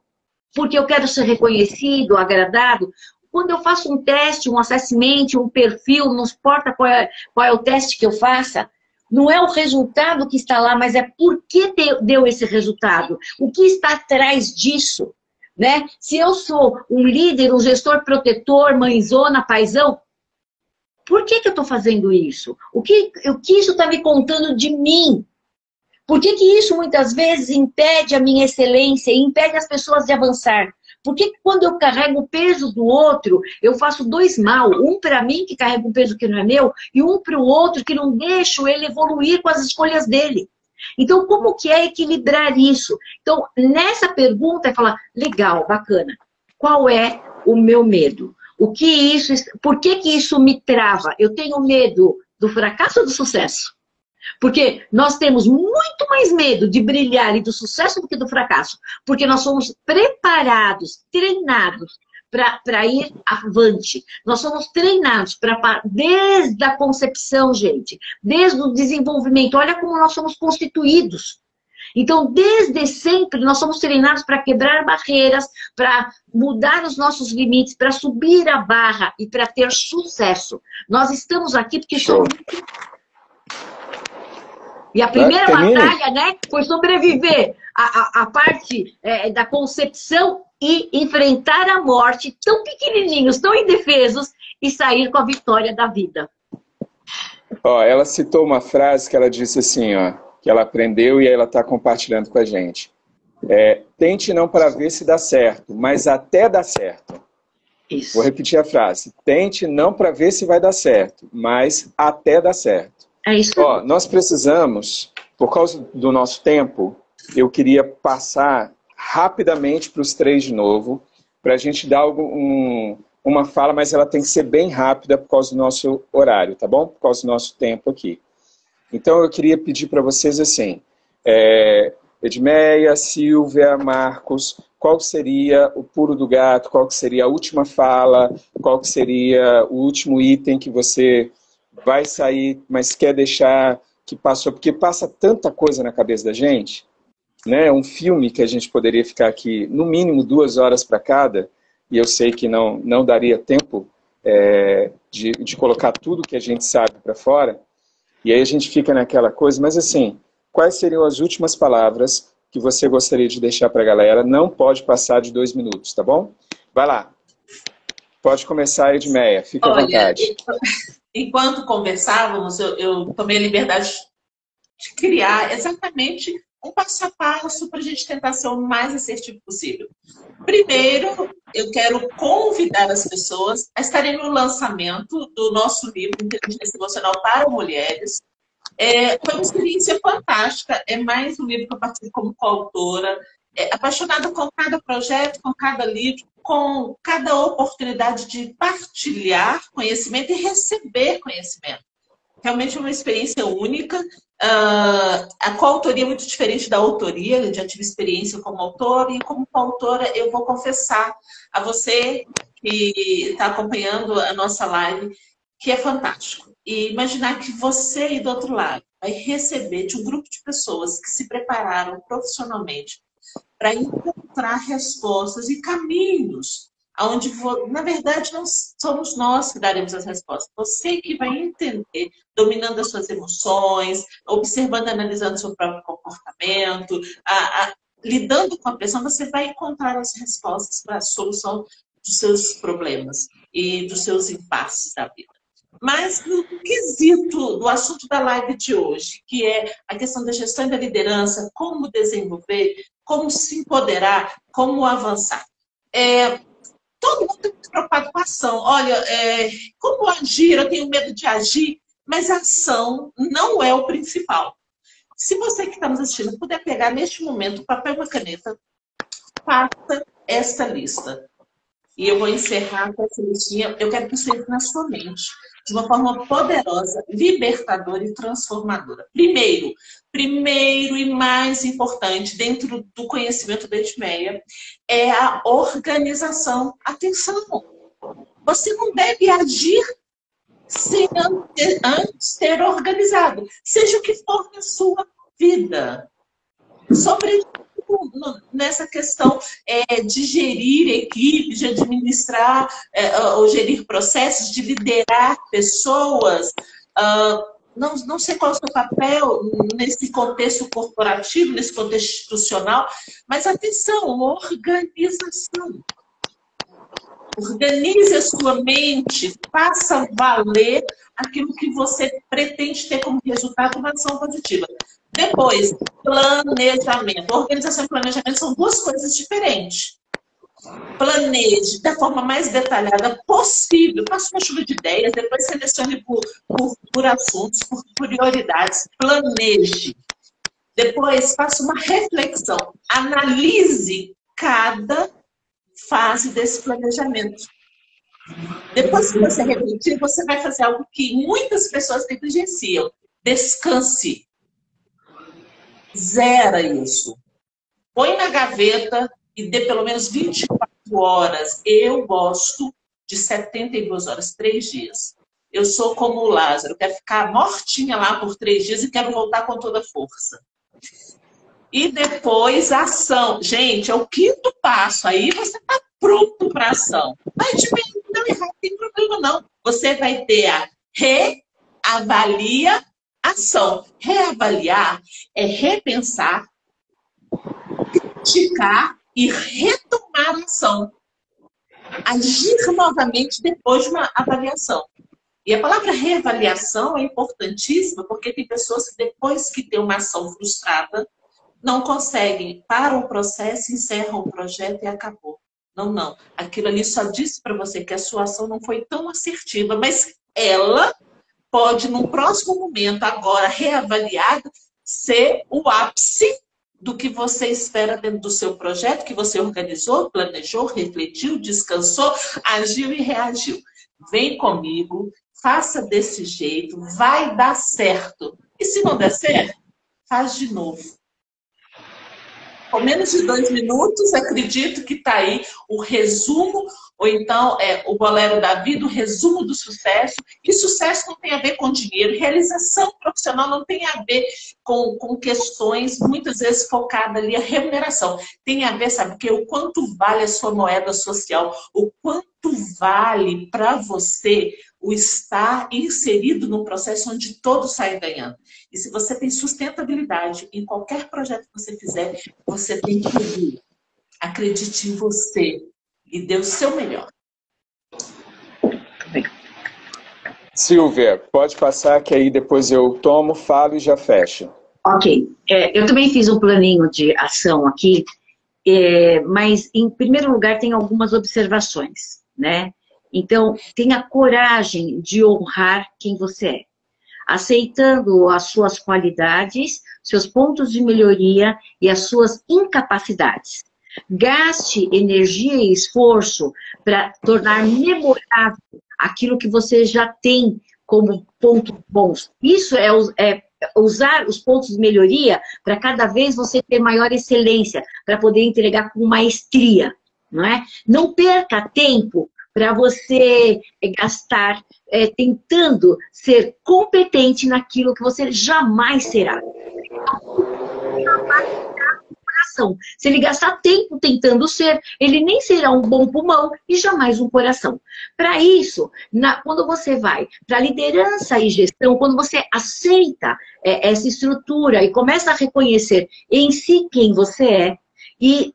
Porque eu quero ser reconhecido, agradado? Quando eu faço um teste, um assessment, um perfil, não importa qual é o teste que eu faça, não é o resultado que está lá, mas é por que deu esse resultado. O que está atrás disso? Né? Se eu sou um líder, um gestor protetor, mãezona, paizão, por que eu estou fazendo isso? O que isso está me contando de mim? Por que isso muitas vezes impede a minha excelência e impede as pessoas de avançar? Por que quando eu carrego o peso do outro, eu faço 2 mal? Um para mim, que carrega um peso que não é meu, e um para o outro, que não deixo ele evoluir com as escolhas dele. Então, como que é equilibrar isso? Então, nessa pergunta, é falar, legal, bacana. Qual é o meu medo? Por que isso me trava? Eu tenho medo do fracasso ou do sucesso? Porque nós temos muito mais medo de brilhar e do sucesso do que do fracasso. Porque nós somos preparados, treinados para ir avante. Nós somos treinados desde a concepção, gente. Desde o desenvolvimento. Olha como nós somos constituídos. Então, desde sempre, nós somos treinados para quebrar barreiras, para mudar os nossos limites, para subir a barra e para ter sucesso. Nós estamos aqui porque somos... E a primeira batalha, né, foi sobreviver a parte da concepção e enfrentar a morte, tão pequenininhos, tão indefesos, e sair com a vitória da vida. Ó, ela citou uma frase que ela disse assim, ó, que ela aprendeu e ela está compartilhando com a gente. Tente não para ver se dá certo, mas até dá certo. Isso. Vou repetir a frase. Tente não para ver se vai dar certo, mas até dá certo. É isso. Ó, nós precisamos, por causa do nosso tempo, eu queria passar rapidamente para os 3 de novo, para a gente dar uma fala, mas ela tem que ser bem rápida por causa do nosso horário, tá bom? Por causa do nosso tempo aqui. Então eu queria pedir para vocês assim, Edmeia, Silvia, Marcos, qual seria o pulo do gato, qual seria a última fala, qual seria o último item que você vai sair, mas quer deixar que passou, porque passa tanta coisa na cabeça da gente, né? Um filme que a gente poderia ficar aqui, no mínimo 2 horas para cada, e eu sei que não daria tempo de colocar tudo que a gente sabe para fora, e aí a gente fica naquela coisa, mas assim, quais seriam as últimas palavras que você gostaria de deixar para a galera? Não pode passar de 2 minutos, tá bom? Vai lá. Pode começar, Edmeia. Fica à vontade. Enquanto conversávamos, eu tomei a liberdade de criar exatamente um passo a passo para a gente tentar ser o mais assertivo possível. Primeiro, eu quero convidar as pessoas a estarem no lançamento do nosso livro Inteligência Emocional para Mulheres. Foi uma experiência fantástica. É mais um livro que eu participo como coautora. Apaixonada com cada projeto, com cada livro, com cada oportunidade de partilhar conhecimento e receber conhecimento. Realmente é uma experiência única. A coautoria é muito diferente da autoria. Eu já tive experiência como autora, e como coautora eu vou confessar a você que está acompanhando a nossa live que é fantástico. E imaginar que você aí do outro lado vai receber de um grupo de pessoas que se prepararam profissionalmente para encontrar respostas e caminhos onde, na verdade, não somos nós que daremos as respostas. Você que vai entender, dominando as suas emoções, observando, analisando seu próprio comportamento, lidando com a pressão, você vai encontrar as respostas para a solução dos seus problemas e dos seus impasses da vida. Mas no quesito do assunto da live de hoje, que é a questão da gestão e da liderança, como desenvolver, como se empoderar, como avançar. Todo mundo está muito preocupado com a ação. Olha, como agir? Eu tenho medo de agir, mas a ação não é o principal. Se você que está nos assistindo puder pegar neste momento papel e uma caneta, faça esta lista. E eu vou encerrar com essa listinha. Eu quero que isso entre na sua mente de uma forma poderosa, libertadora e transformadora. Primeiro e mais importante, dentro do conhecimento da Edmeia, é a organização. Atenção! Você não deve agir sem antes ter organizado, seja o que for na sua vida. Sobretudo nessa questão de gerir equipes, de administrar ou gerir processos, de liderar pessoas. Não sei qual é o seu papel nesse contexto corporativo, nesse contexto institucional, mas atenção, organização. Organize a sua mente, faça valer aquilo que você pretende ter como resultado uma ação positiva. Depois, planejamento. Organização e planejamento são duas coisas diferentes. Planeje da forma mais detalhada possível. Faça uma chuva de ideias, depois selecione por assuntos, por prioridades. Planeje. Depois, faça uma reflexão. Analise cada fase desse planejamento. Depois que você refletir, você vai fazer algo que muitas pessoas negligenciam. Descanse. Zera isso. Põe na gaveta e dê pelo menos 24 horas. Eu gosto de 72 horas, 3 dias. Eu sou como o Lázaro, quero ficar mortinha lá por 3 dias e quero voltar com toda a força. E depois a ação. Gente, é o 5º passo. Aí você está pronto para a ação. Mas não tem problema não. Você vai ter a reavaliação. Reavaliar é repensar, criticar e retomar a ação. Agir novamente depois de uma avaliação. E a palavra reavaliação é importantíssima porque tem pessoas que depois que tem uma ação frustrada, não conseguem, param o processo, encerram o projeto e acabou. Não. Aquilo ali só disse para você que a sua ação não foi tão assertiva, mas ela pode, num próximo momento, agora reavaliada, ser o ápice do que você espera dentro do seu projeto, que você organizou, planejou, refletiu, descansou, agiu e reagiu. Vem comigo, faça desse jeito, vai dar certo. E se não der certo, faz de novo. Com menos de 2 minutos, acredito que está aí o resumo, ou então o Bolero da Vida, o resumo do sucesso. E sucesso não tem a ver com dinheiro, realização profissional não tem a ver com questões, muitas vezes focadas ali, a remuneração. Tem a ver, sabe, porque o quanto vale a sua moeda social, o quanto vale para você o estar inserido num processo onde todos saem ganhando. E se você tem sustentabilidade em qualquer projeto que você fizer, você tem que ir. Acredite em você e dê o seu melhor. Silvia, pode passar que aí depois eu tomo, falo e já fecho. Ok. Eu também fiz um planinho de ação aqui, mas em primeiro lugar tem algumas observações, né? Então, tenha coragem de honrar quem você é, aceitando as suas qualidades, seus pontos de melhoria e as suas incapacidades. Gaste energia e esforço para tornar memorável aquilo que você já tem como pontos bons. Isso é usar os pontos de melhoria para cada vez você ter maior excelência, para poder entregar com maestria, não é? Não perca tempo para você gastar tentando ser competente naquilo que você jamais será. Se ele gastar tempo tentando ser, ele nem será um bom pulmão e jamais um coração. Para isso, quando você vai para liderança e gestão, quando você aceita essa estrutura e começa a reconhecer em si quem você é e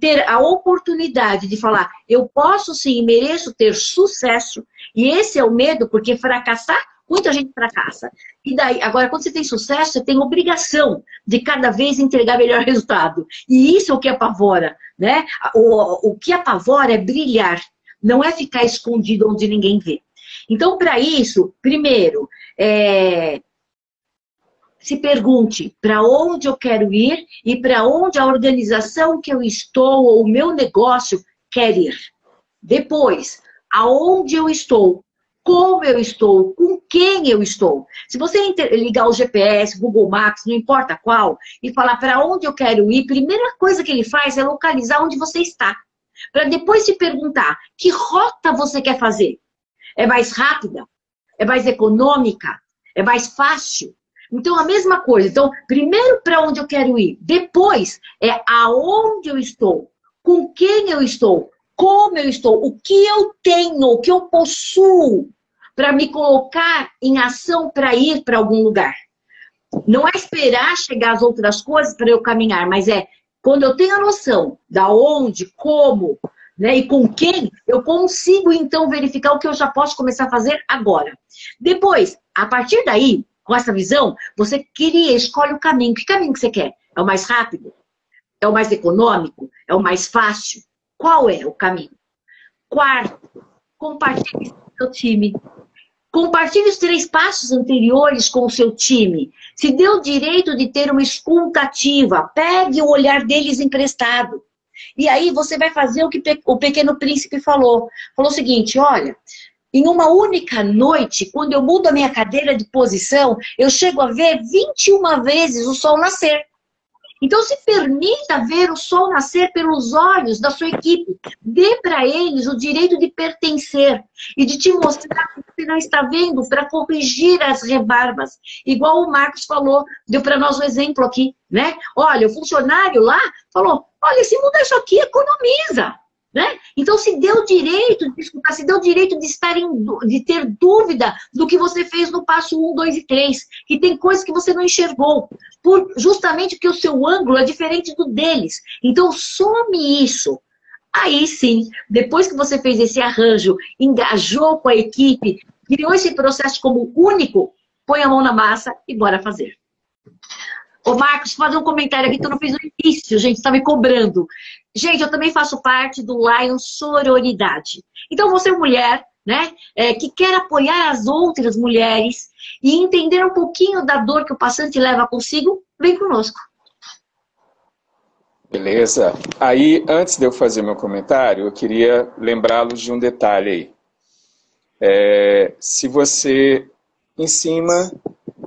ter a oportunidade de falar, eu posso sim, mereço ter sucesso, e esse é o medo, porque fracassar, muita gente fracassa. E daí, agora, quando você tem sucesso, você tem obrigação de cada vez entregar melhor resultado. E isso é o que apavora, né? O que apavora é brilhar, não é ficar escondido onde ninguém vê. Então, para isso, primeiro, se pergunte para onde eu quero ir e para onde a organização que eu estou ou o meu negócio quer ir. Depois, aonde eu estou, como eu estou, com quem eu estou. Se você ligar o GPS, Google Maps, não importa qual, e falar para onde eu quero ir, a primeira coisa que ele faz é localizar onde você está. Para depois se perguntar, que rota você quer fazer? É mais rápida? É mais econômica? É mais fácil? Então, a mesma coisa. Então, primeiro para onde eu quero ir. Depois, aonde eu estou. Com quem eu estou. Como eu estou. O que eu tenho. O que eu possuo. Para me colocar em ação para ir para algum lugar. Não é esperar chegar as outras coisas para eu caminhar. Mas quando eu tenho a noção da onde, como, né, e com quem, eu consigo, então, verificar o que eu já posso começar a fazer agora. Depois, a partir daí, com essa visão, você escolhe o caminho. Que caminho que você quer? É o mais rápido? É o mais econômico? É o mais fácil? Qual é o caminho? Quarto, compartilhe com o seu time. Compartilhe os 3 passos anteriores com o seu time. Se dê o direito de ter uma escuta ativa. Pegue o olhar deles emprestado. E aí você vai fazer o que o Pequeno Príncipe falou. Falou o seguinte, olha... Em uma única noite, quando eu mudo a minha cadeira de posição, eu chego a ver 21 vezes o sol nascer. Então, se permita ver o sol nascer pelos olhos da sua equipe. Dê para eles o direito de pertencer e de te mostrar o que você não está vendo para corrigir as rebarbas. Igual o Marcos falou, deu para nós um exemplo aqui, né? Olha, o funcionário lá falou, olha, se mudar isso aqui, economiza. Né? Então, se deu o direito de escutar, se deu o direito de ter dúvida do que você fez no passo 1, 2 e 3, que tem coisas que você não enxergou, justamente porque o seu ângulo é diferente do deles. Então, some isso. Aí sim, depois que você fez esse arranjo, engajou com a equipe, criou esse processo como único, põe a mão na massa e bora fazer. Ô Marcos, vou fazer um comentário aqui que eu não fiz no início, gente, está me cobrando. Gente, eu também faço parte do Lion Sororidade. Então, você é mulher, né, que quer apoiar as outras mulheres e entender um pouquinho da dor que o passante leva consigo, vem conosco. Beleza. Aí, antes de eu fazer meu comentário, eu queria lembrá-los de um detalhe aí. Se você, em cima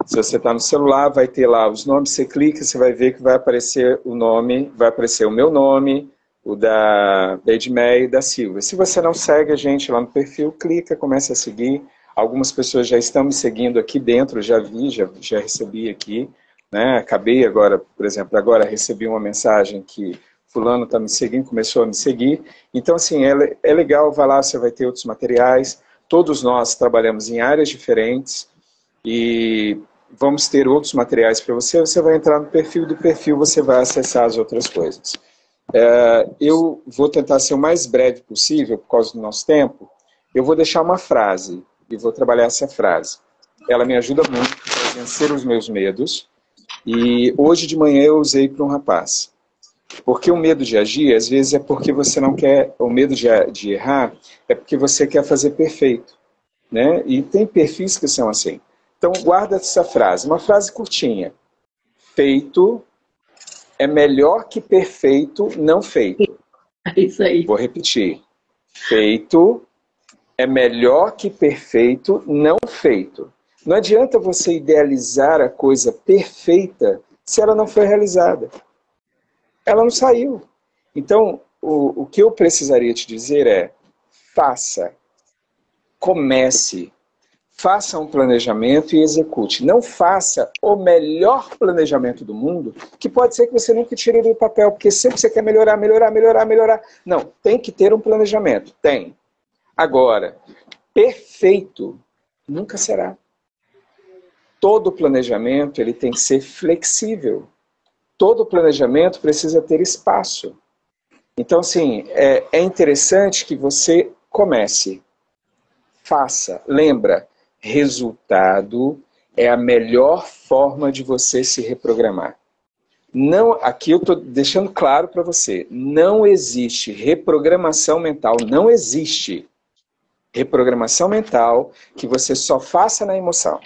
Se você está no celular, vai ter lá os nomes, você clica, você vai ver que vai aparecer o nome, vai aparecer o meu nome, o da Edmeia e da Silvia. Se você não segue a gente lá no perfil, clica, começa a seguir. Algumas pessoas já estão me seguindo aqui dentro, já vi, já recebi aqui, né? Acabei agora, por exemplo, agora recebi uma mensagem que fulano está me seguindo, começou a me seguir. Então, assim, é legal, vai lá, você vai ter outros materiais. Todos nós trabalhamos em áreas diferentes e vamos ter outros materiais para você. Você vai entrar no perfil, do perfil você vai acessar as outras coisas. Eu vou tentar ser o mais breve possível, por causa do nosso tempo. Eu vou deixar uma frase e vou trabalhar essa frase. Ela me ajuda muito a vencer os meus medos. E hoje de manhã eu usei para um rapaz. Porque o medo de agir, às vezes, é porque você não quer... O medo de errar é porque você quer fazer perfeito, né? E tem perfis que são assim. Então, guarda essa frase. Uma frase curtinha. Feito é melhor que perfeito não feito. É isso aí. Vou repetir. Feito é melhor que perfeito não feito. Não adianta você idealizar a coisa perfeita se ela não foi realizada. Ela não saiu. Então, o que eu precisaria te dizer é: faça, comece, faça um planejamento e execute. Não faça o melhor planejamento do mundo, que pode ser que você nunca tire do papel, porque sempre você quer melhorar, melhorar, melhorar, melhorar. Não, tem que ter um planejamento. Tem. Agora, perfeito nunca será. Todo planejamento ele tem que ser flexível. Todo planejamento precisa ter espaço. Então, assim, é interessante que você comece. Faça. Lembra, resultado é a melhor forma de você se reprogramar. Não, aqui eu estou deixando claro para você, não existe reprogramação mental, não existe reprogramação mental que você só faça na emoção.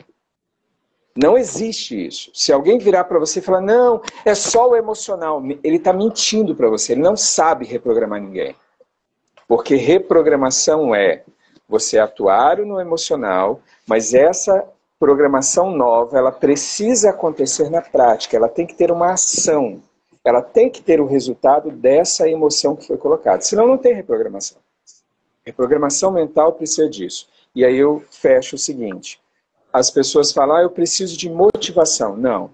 Não existe isso. Se alguém virar para você e falar, não, é só o emocional, ele está mentindo para você, ele não sabe reprogramar ninguém. Porque reprogramação é você atuar no emocional, mas essa programação nova, ela precisa acontecer na prática, ela tem que ter uma ação, ela tem que ter o resultado dessa emoção que foi colocada, senão não tem reprogramação. Reprogramação mental precisa disso. E aí eu fecho o seguinte, as pessoas falam, eu preciso de motivação. Não.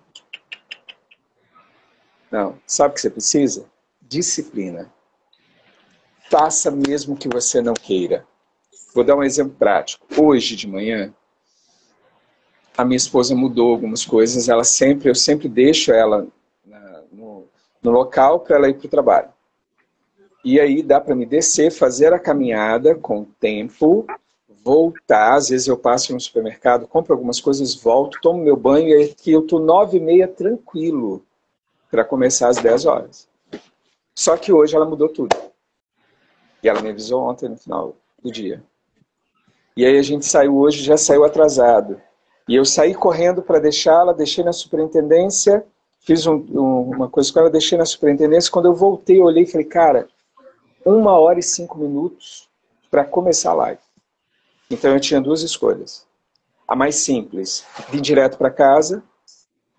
Não. Sabe o que você precisa? Disciplina. Faça mesmo que você não queira. Vou dar um exemplo prático. Hoje de manhã, a minha esposa mudou algumas coisas. Eu sempre deixo ela no local para ela ir para o trabalho. E aí dá para me descer, fazer a caminhada com tempo, voltar. Às vezes eu passo no supermercado, compro algumas coisas, volto, tomo meu banho e aqui eu estou 9h30 tranquilo para começar às 10 horas. Só que hoje ela mudou tudo. E ela me avisou ontem no final do dia. E aí a gente saiu hoje, já saiu atrasado. E eu saí correndo para deixá-la, deixei na superintendência, fiz uma coisa com ela, deixei na superintendência. Quando eu voltei, eu olhei e falei, cara, 1h e 5 minutos para começar a live. Então eu tinha duas escolhas. A mais simples, vir direto para casa,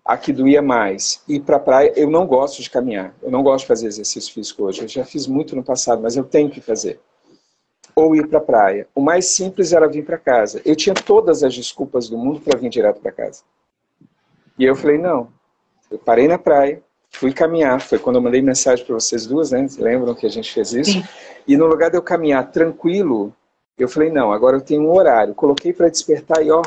a que doía mais, ir para a praia. Eu não gosto de caminhar, eu não gosto de fazer exercício físico hoje. Eu já fiz muito no passado, mas eu tenho que fazer. Ou ir para a praia. O mais simples era vir para casa. Eu tinha todas as desculpas do mundo para vir direto para casa. E eu falei, não. Eu parei na praia, fui caminhar. Foi quando eu mandei mensagem para vocês duas, né? Lembram que a gente fez isso? Sim. E no lugar de eu caminhar tranquilo, eu falei, não, agora eu tenho um horário. Coloquei para despertar e ó,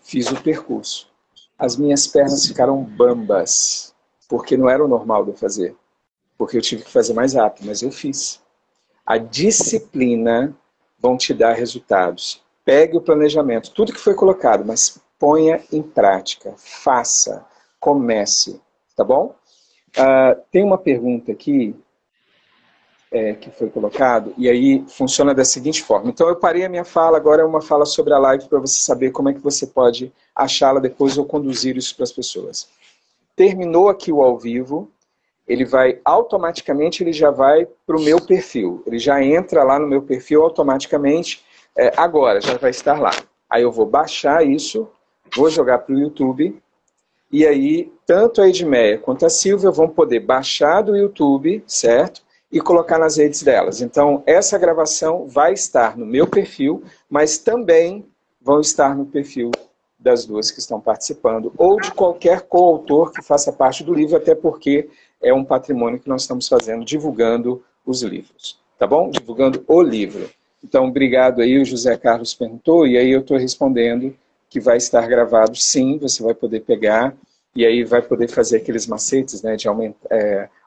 fiz o percurso. As minhas pernas ficaram bambas, porque não era o normal de eu fazer. Porque eu tive que fazer mais rápido, mas eu fiz. A disciplina vão te dar resultados. Pegue o planejamento, tudo que foi colocado, mas ponha em prática. Faça, comece, tá bom? Tem uma pergunta aqui que foi colocado, e aí funciona da seguinte forma. Então eu parei a minha fala, agora é uma fala sobre a live para você saber como é que você pode achá-la depois ou conduzir isso para as pessoas. Terminou aqui o ao vivo, ele vai automaticamente, ele já vai para o meu perfil. Ele já entra lá no meu perfil automaticamente, agora, já vai estar lá. Aí eu vou baixar isso, vou jogar para o YouTube, e aí tanto a Edmeia quanto a Silvia vão poder baixar do YouTube, certo? E colocar nas redes delas. Então, essa gravação vai estar no meu perfil, mas também vão estar no perfil das duas que estão participando, ou de qualquer coautor que faça parte do livro, até porque é um patrimônio que nós estamos fazendo, divulgando os livros, tá bom? Divulgando o livro. Então, obrigado aí, o José Carlos perguntou, e aí eu estou respondendo que vai estar gravado, sim, você vai poder pegar, e aí vai poder fazer aqueles macetes, né, de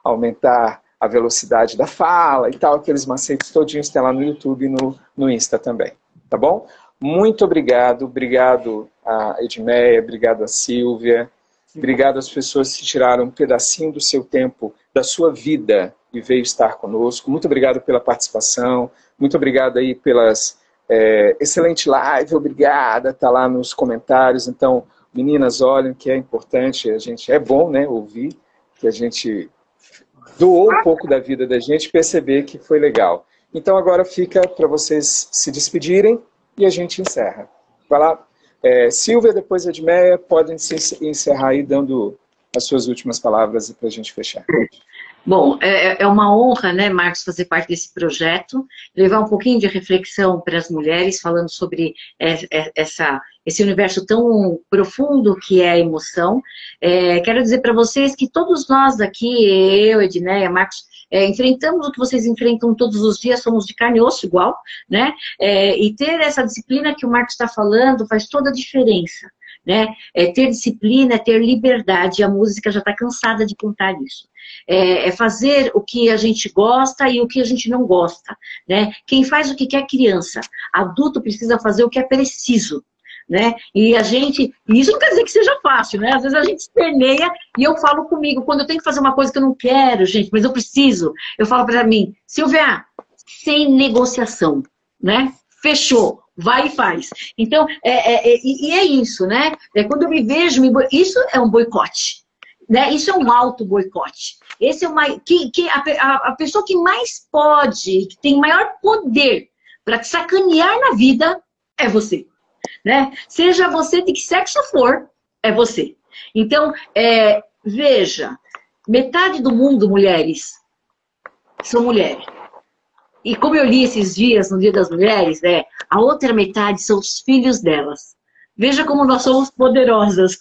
aumentar a velocidade da fala e tal, aqueles macetes todinhos tem lá no YouTube e no Insta também, tá bom? Muito obrigado, obrigado a Edmeia, obrigado a Silvia, obrigado às pessoas que tiraram um pedacinho do seu tempo, da sua vida e veio estar conosco. Muito obrigado pela participação, muito obrigado aí pelas excelente live, obrigada, tá lá nos comentários. Então, meninas, olhem que é importante, a gente é bom, né, ouvir, que a gente doou um pouco da vida da gente, perceber que foi legal. Então agora fica para vocês se despedirem e a gente encerra. Vai lá. Silvia, depois Edmeia, podem se encerrar aí dando as suas últimas palavras para a gente fechar. Bom, é uma honra, né, Marcos, fazer parte desse projeto, levar um pouquinho de reflexão para as mulheres, falando sobre esse universo tão profundo que é a emoção. Quero dizer para vocês que todos nós aqui, eu, Edneia, Marcos, enfrentamos o que vocês enfrentam todos os dias, somos de carne e osso igual, né? E ter essa disciplina que o Marcos está falando faz toda a diferença, né? Ter disciplina, ter liberdade, a música já está cansada de contar isso. Fazer o que a gente gosta e o que a gente não gosta, né? Quem faz o que quer criança, adulto precisa fazer o que é preciso, né? E isso não quer dizer que seja fácil, né? Às vezes a gente esperneia e eu falo comigo, quando eu tenho que fazer uma coisa que eu não quero, gente, mas eu preciso, eu falo para mim, Silvia, sem negociação, né? Fechou, vai e faz. Então, é isso, né? Quando eu me vejo, isso é um boicote. Né? Isso é um auto-boicote. Esse é a pessoa que mais pode, que tem maior poder para te sacanear na vida, é você. Né? Seja você de que sexo for, é você. Então, veja, metade do mundo, mulheres, são mulheres. E como eu li esses dias, no Dia das Mulheres, a outra metade são os filhos delas. Veja como nós somos poderosas.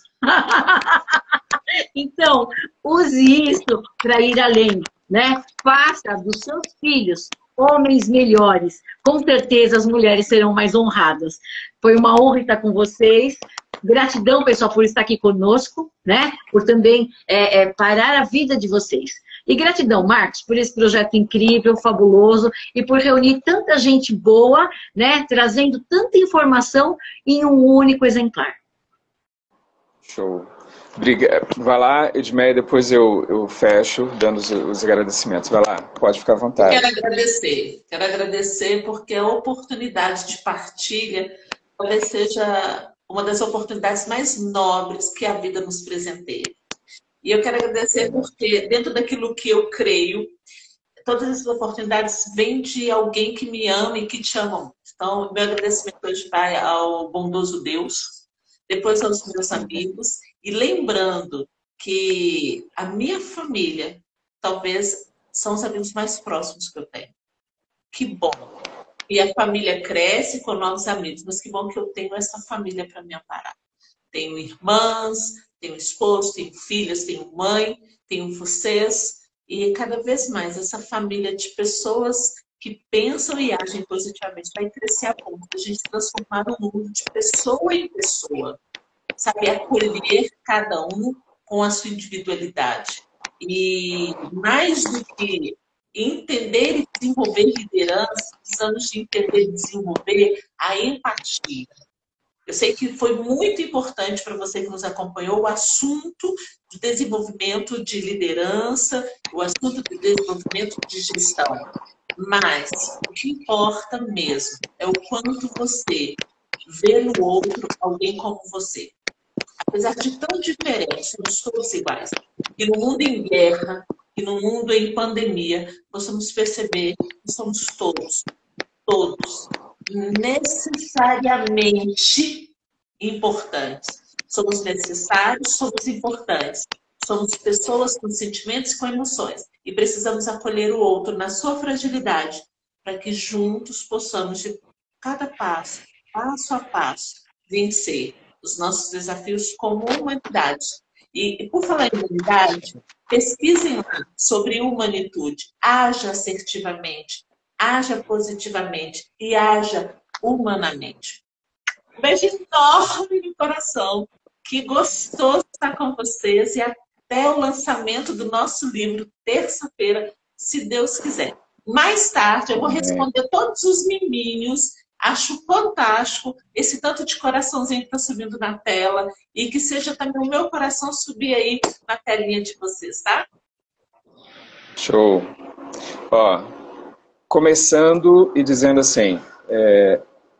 Então, use isso para ir além, né? Faça dos seus filhos homens melhores. Com certeza as mulheres serão mais honradas. Foi uma honra estar com vocês. Gratidão, pessoal, por estar aqui conosco, né? Por também parar a vida de vocês. E gratidão, Marcos, por esse projeto incrível, fabuloso, e por reunir tanta gente boa, né? Trazendo tanta informação em um único exemplar. Show. Vai lá, Edmeia, depois eu fecho dando os agradecimentos. Vai lá, pode ficar à vontade. Quero agradecer porque a oportunidade de partilha talvez seja uma das oportunidades mais nobres que a vida nos presenteia. E eu quero agradecer porque, dentro daquilo que eu creio, todas essas oportunidades vêm de alguém que me ama e que te ama. Então, meu agradecimento hoje vai ao bondoso Deus, depois aos meus amigos, e lembrando que a minha família, talvez, são os amigos mais próximos que eu tenho. Que bom! E a família cresce com novos amigos, mas que bom que eu tenho essa família para me amparar. Tenho irmãs, tenho esposo, tenho filhas, tenho mãe, tenho vocês, e cada vez mais essa família de pessoas que pensam e agem positivamente vai crescer a ponto de a gente transformar o mundo de pessoa em pessoa. Sabe, acolher cada um com a sua individualidade. E mais do que entender e desenvolver liderança, precisamos de entender e desenvolver a empatia. Eu sei que foi muito importante para você que nos acompanhou o assunto de desenvolvimento de liderança, o assunto de desenvolvimento de gestão. Mas o que importa mesmo é o quanto você vê no outro alguém como você. Apesar de tão diferentes, somos todos iguais. E no mundo em guerra, e no mundo em pandemia, possamos perceber que somos todos necessariamente importantes. Somos necessários, somos importantes. Somos pessoas com sentimentos e com emoções. E precisamos acolher o outro na sua fragilidade, para que juntos possamos, de cada passo, passo a passo, vencer os nossos desafios como humanidade. E por falar em humanidade, pesquisem lá sobre humanitude. Haja assertivamente, haja positivamente e haja humanamente. Um beijo enorme no coração. Que gostoso estar com vocês e até o lançamento do nosso livro, terça-feira, se Deus quiser. Mais tarde eu vou responder todos os miminhos. Acho fantástico esse tanto de coraçãozinho que está subindo na tela e que seja também o meu coração subir aí na telinha de vocês, tá? Show. Ó, começando e dizendo assim,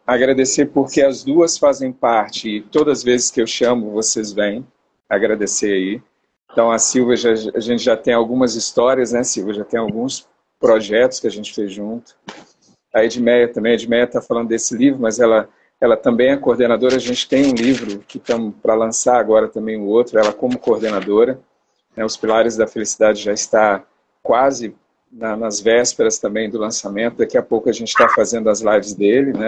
agradecer porque as duas fazem parte e todas as vezes que eu chamo vocês vêm, agradecer aí. Então a Silvia, a gente já tem algumas histórias, né, Silvia? Já tem alguns projetos que a gente fez junto. A Edmeia também, a Edmeia está falando desse livro, mas ela também é coordenadora. A gente tem um livro que estamos para lançar agora também o outro, ela como coordenadora. Né, Os Pilares da Felicidade já está quase nas vésperas também do lançamento. Daqui a pouco a gente está fazendo as lives dele, né?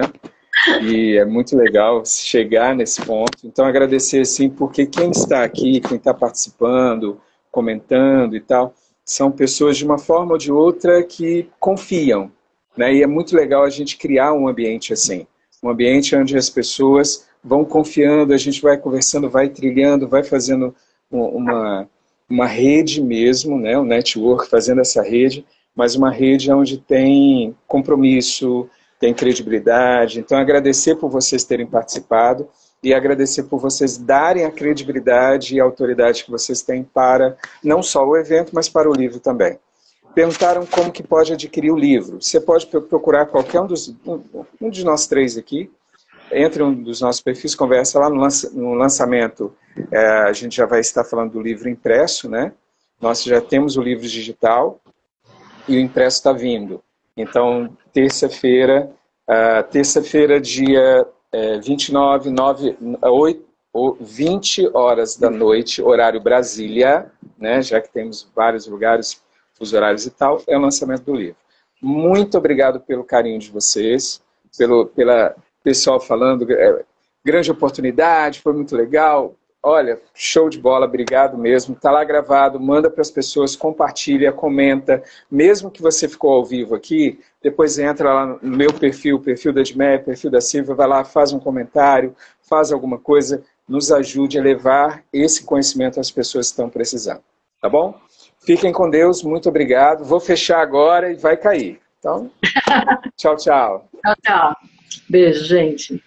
E é muito legal chegar nesse ponto. Então agradecer sim, porque quem está aqui, quem está participando, comentando e tal, são pessoas de uma forma ou de outra que confiam. Né? E é muito legal a gente criar um ambiente assim, um ambiente onde as pessoas vão confiando, a gente vai conversando, vai trilhando, vai fazendo uma rede mesmo, né? Um network, fazendo essa rede, mas uma rede onde tem compromisso, tem credibilidade. Então agradecer por vocês terem participado e agradecer por vocês darem a credibilidade e a autoridade que vocês têm para não só o evento, mas para o livro também. Perguntaram como que pode adquirir o livro. Você pode procurar qualquer um de nós três aqui, entre um dos nossos perfis, conversa lá no lançamento. A gente já vai estar falando do livro impresso, né? Nós já temos o livro digital e o impresso está vindo. Então, terça-feira, dia 29, 20 horas da noite, horário Brasília, né? Já que temos vários lugares, os horários e tal, é o lançamento do livro. Muito obrigado pelo carinho de vocês, pela pessoal falando, grande oportunidade, foi muito legal. Olha, show de bola, obrigado mesmo. Está lá gravado, manda para as pessoas, compartilha, comenta. Mesmo que você ficou ao vivo aqui, depois entra lá no meu perfil, perfil da Edmeia, perfil da Silvia, vai lá, faz um comentário, faz alguma coisa, nos ajude a levar esse conhecimento às pessoas que estão precisando. Tá bom? Fiquem com Deus, muito obrigado. Vou fechar agora e vai cair. Então, tchau, tchau. Tchau, tchau. Beijo, gente.